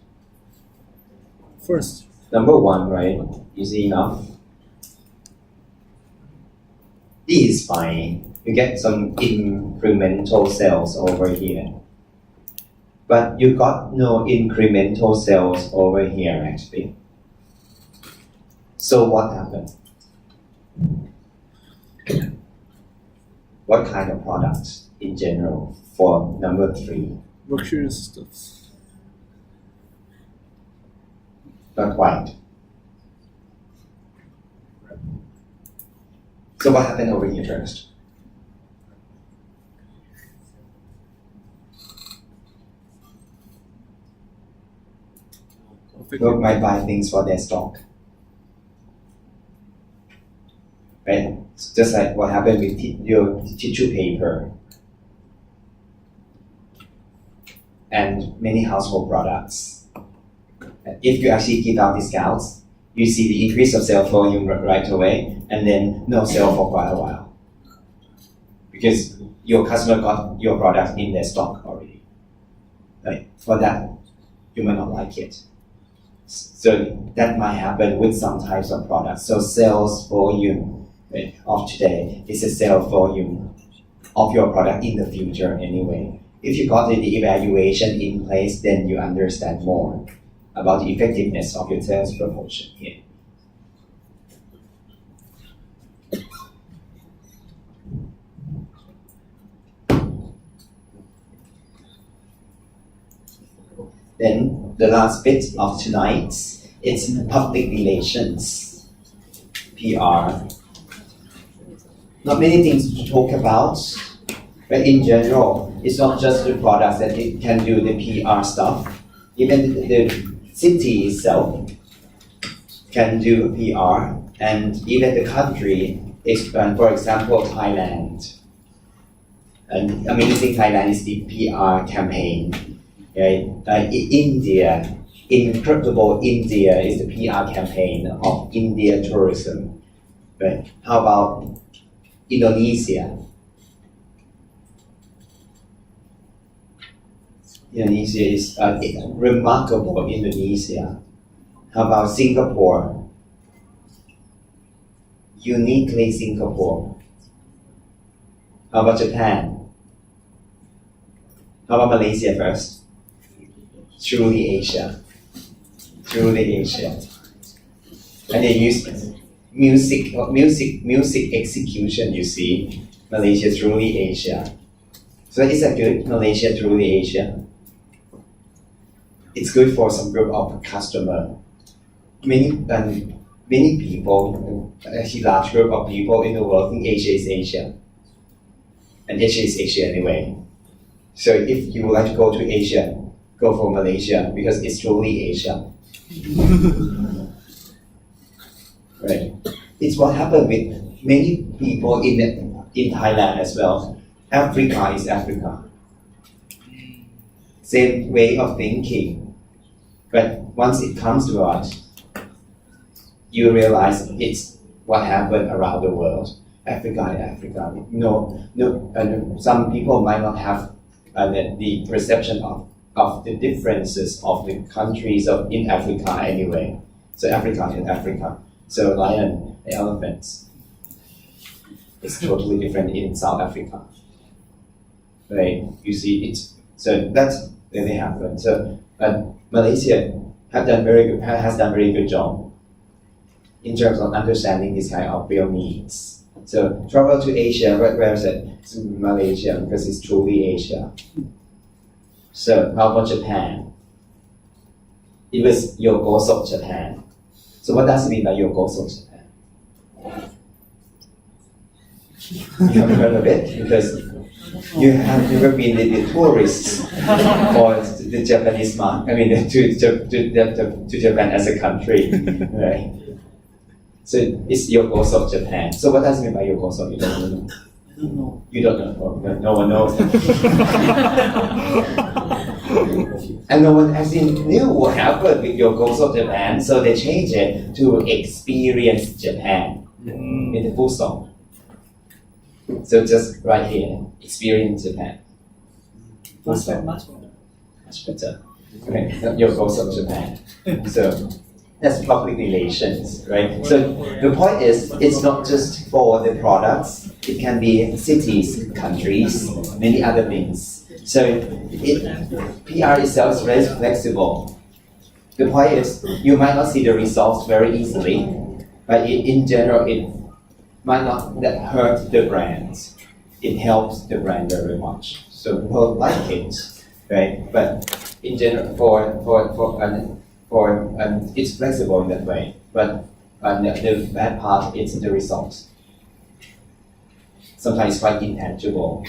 First. Number one, right? Easy enough. This is fine. You get some incremental sales over here. But you got no incremental sales over here actually. So what happened? What kind of products in general for number three? Luxurious stuff. Not quite. So what happened over here first? People might buy things for their stock. Right? It's just like what happened with your tissue paper and many household products. If you actually give out discounts, you see the increase of sales volume right away, and then no sale for quite a while. Because your customer got your product in their stock already. Right? For that, you might not like it. So that might happen with some types of products. So sales volume of today is a sales volume of your product in the future anyway. If you got the evaluation in place, then you understand more about the effectiveness of your sales promotion here. Then the last bit of tonight, it's public relations, PR. Not many things to talk about, but in general, it's not just the products that it can do the PR stuff. Even the city itself can do PR, and even the country, for example, Thailand. And Amazing Thailand is the PR campaign. Right? India, Incredible India is the PR campaign of India tourism. Right? How about Indonesia? Indonesia is remarkable. Indonesia. How about Singapore? Uniquely Singapore. How about Japan? How about Malaysia first? Truly Asia. Truly Asia. And they use music execution, you see. Malaysia, truly Asia. So is that good? Malaysia, truly Asia. It's good for some group of customer. Many people, actually large group of people in the world think Asia is Asia. And Asia is Asia anyway. So if you would like to go to Asia, go for Malaysia because it's truly Asia. Right. It's what happened with many people in Thailand as well. Africa is Africa. Same way of thinking. But once it comes to us, you realize it's what happened around the world. Africa is Africa. Some people might not have the perception of the differences of the countries in Africa anyway. So Africa is Africa. So lion, elephants, it's totally different in South Africa. Right? You see, so that's really happened. So Malaysia has done very good job in terms of understanding this kind of real needs. So travel to Asia, where is it? It's Malaysia because it's truly Asia. So how about Japan? It was Yokoso, Japan. So what does it mean by Yokoso, Japan? You haven't heard of it because you have never been the tourists for the Japanese market. I mean, to Japan as a country, right? So it's Yokoso, Japan. So what does it mean by Yokoso? You don't know. I don't know. You don't know. No one knows. And no one actually knew what happened with Yokoso, Japan, so they changed it to Experience Japan in the full stop. So just right here, Experience Japan. Full stop. Much better. Much better. Okay, Yokoso, Japan. So that's public relations, right? So the point is, it's not just for the products. It can be cities, countries, many other things. So PR itself is very flexible. The point is, you might not see the results very easily, but in general, it might not hurt the brand. It helps the brand very much. So people like it, right? But in general, it's flexible in that way. But the bad part is the results. Sometimes it's quite intangible.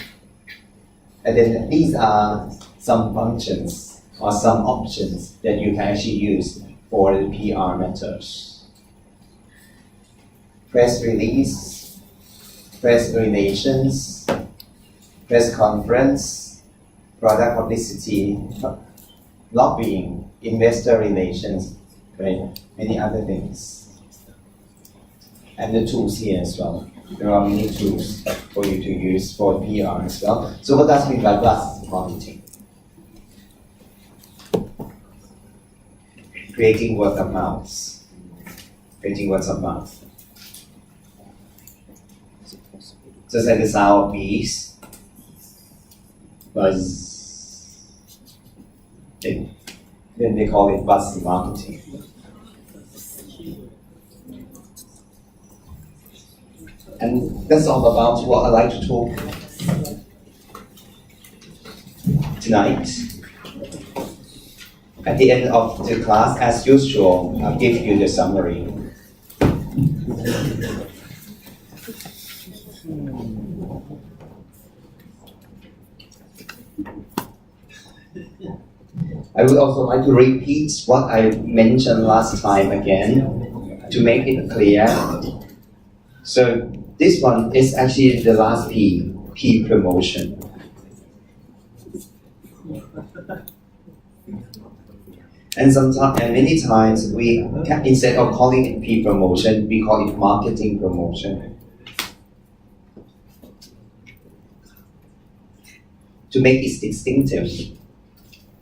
And then these are some functions or some options that you can actually use for the PR methods. Press release, press relations, press conference, product publicity, lobbying, investor relations, right? Many other things. And the tools here as well. There are many tools for you to use for PR as well. So what does it mean by buzz marketing? Creating word of mouth. Creating words of mouth. Just like the sound of bees. Buzz. Then they call it buzz marketing. And that's all about what I'd like to talk tonight. At the end of the class, as usual, I'll give you the summary. I would also like to repeat what I mentioned last time again to make it clear. So this one is actually the last P promotion. And many times we instead of calling it P promotion, we call it marketing promotion. To make it distinctive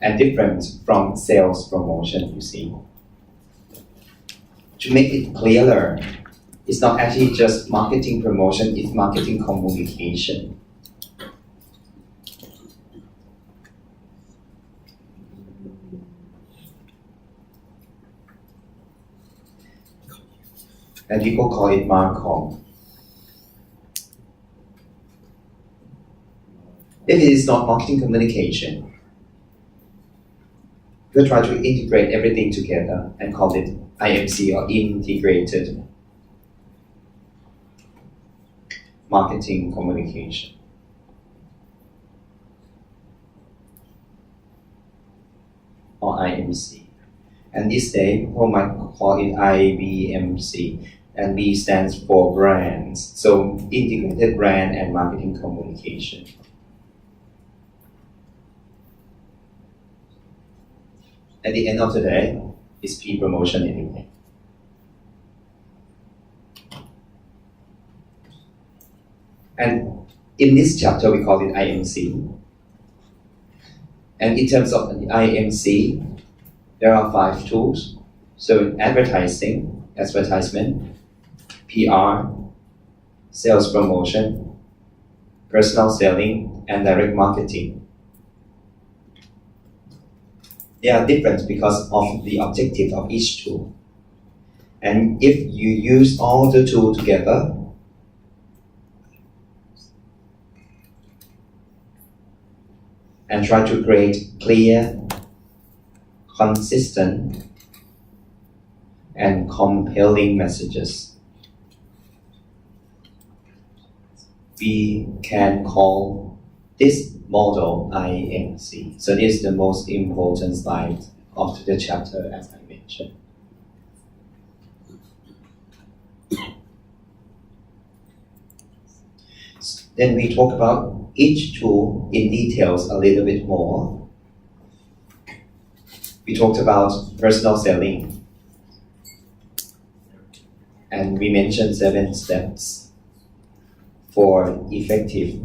and different from sales promotion, you see. To make it clearer, it's not actually just marketing promotion, it's marketing communication. And people call it marcom. If it is not marketing communication, we'll try to integrate everything together and call it IMC or integrated marketing communication. Or IMC. And this day, people might call it IBMC. And B stands for brands. So integrated brand and marketing communication. At the end of the day, it's P promotion anyway. And in this chapter, we call it IMC. And in terms of the IMC, there are 5 tools. So advertising, advertisement, PR, sales promotion, personal selling, and direct marketing. They are different because of the objective of each tool. And if you use all the tools together, and try to create clear, consistent, and compelling messages, we can call this model IMC. So this is the most important slide of the chapter, as I mentioned. Then we talk about each tool in details a little bit more. We talked about personal selling. And we mentioned 7 steps for effective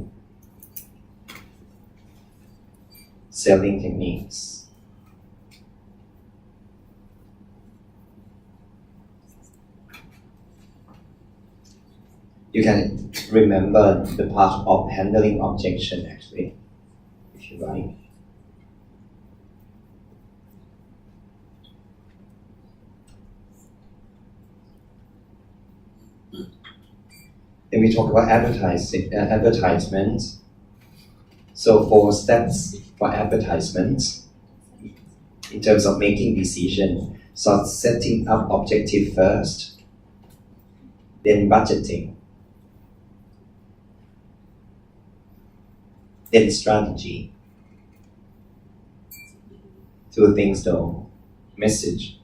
selling techniques. You can remember the part of handling objection actually, if you like. Then we talk about advertisements. So 4 steps for advertisements in terms of making decision. So setting up objective first, then budgeting, then strategy. 2 things though, message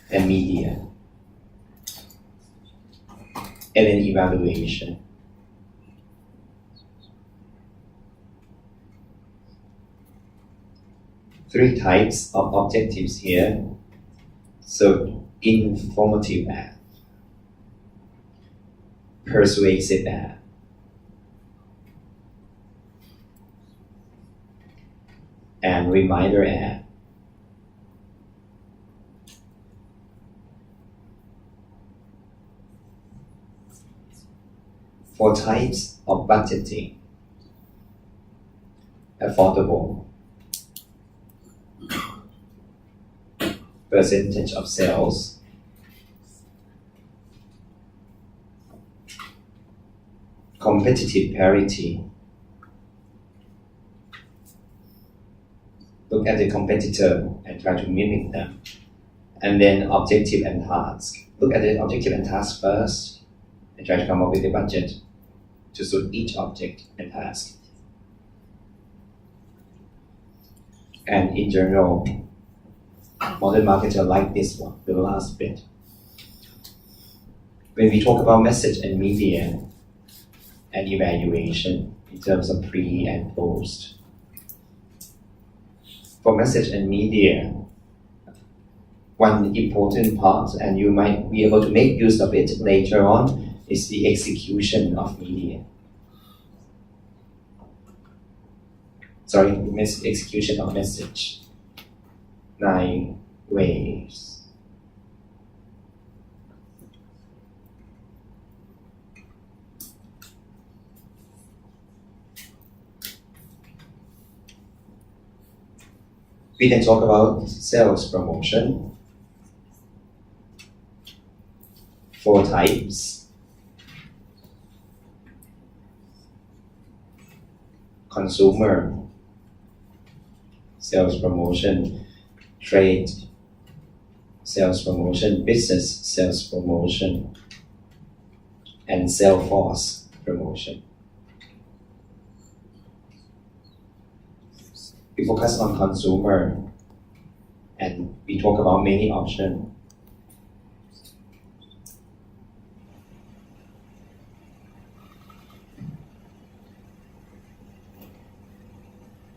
and media. And then evaluation. Three types of objectives here. So informative ad, persuasive ad, and reminder ad. For types of budgeting, affordable, percentage of sales, competitive parity. Look at the competitor and try to mimic them. And then objective and task. Look at the objective and task first and try to come up with a budget to suit each object and task. And in general, modern marketers like this one, the last bit. When we talk about message and media and evaluation in terms of pre and post. For message and media, one important part, and you might be able to make use of it later on, is the execution of media. Execution of message. 9 ways. We can talk about sales promotion. 4 types. Consumer sales promotion, trade sales promotion, business sales promotion, and sales force promotion. We focus on consumer and we talk about many options.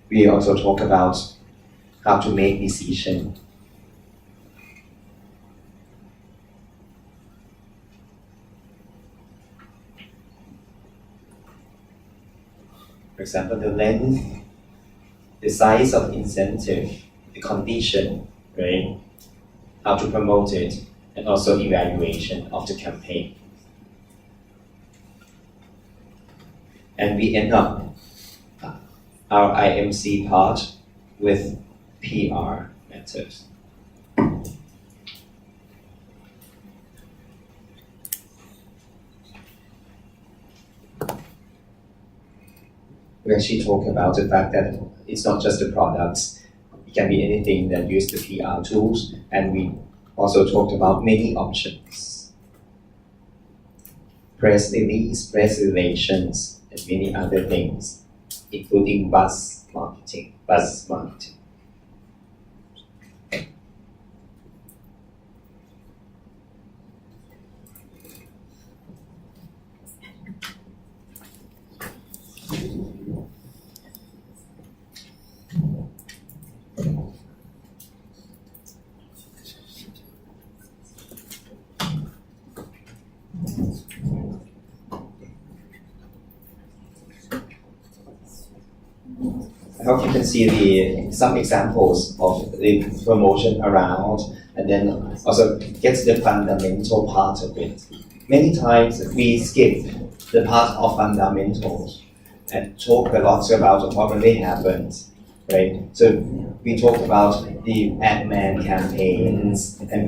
We also talk about how to make decisions. For example, the length, the size of incentive, the condition, right? How to promote it, and also evaluation of the campaign. And we end up our IMC part with PR methods. We actually talk about the fact that it's not just the products, it can be anything that use the PR tools, and we also talked about many options. Press release, press relations, and many other things, including buzz marketing. I hope you can see some examples of the promotion around, and then also get the fundamental part of it. Many times we skip the part of fundamentals and talk a lot about what really happens, right? So we talked about the ad man campaigns, and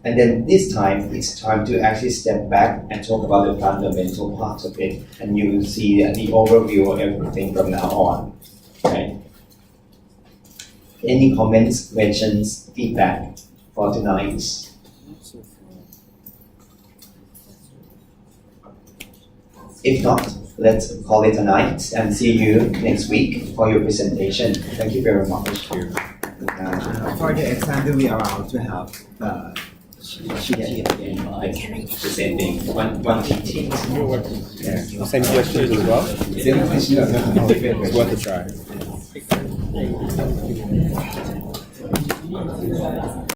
then this time it's time to actually step back and talk about the fundamental part of it, and you will see the overview of everything from now on. Right. Any comments, questions, feedback for tonight? If not, let's call it a night and see you next week for your presentation. Thank you very much. For the exam, we are allowed to have The same thing. One teaching. Same questions as well. It's worth a try.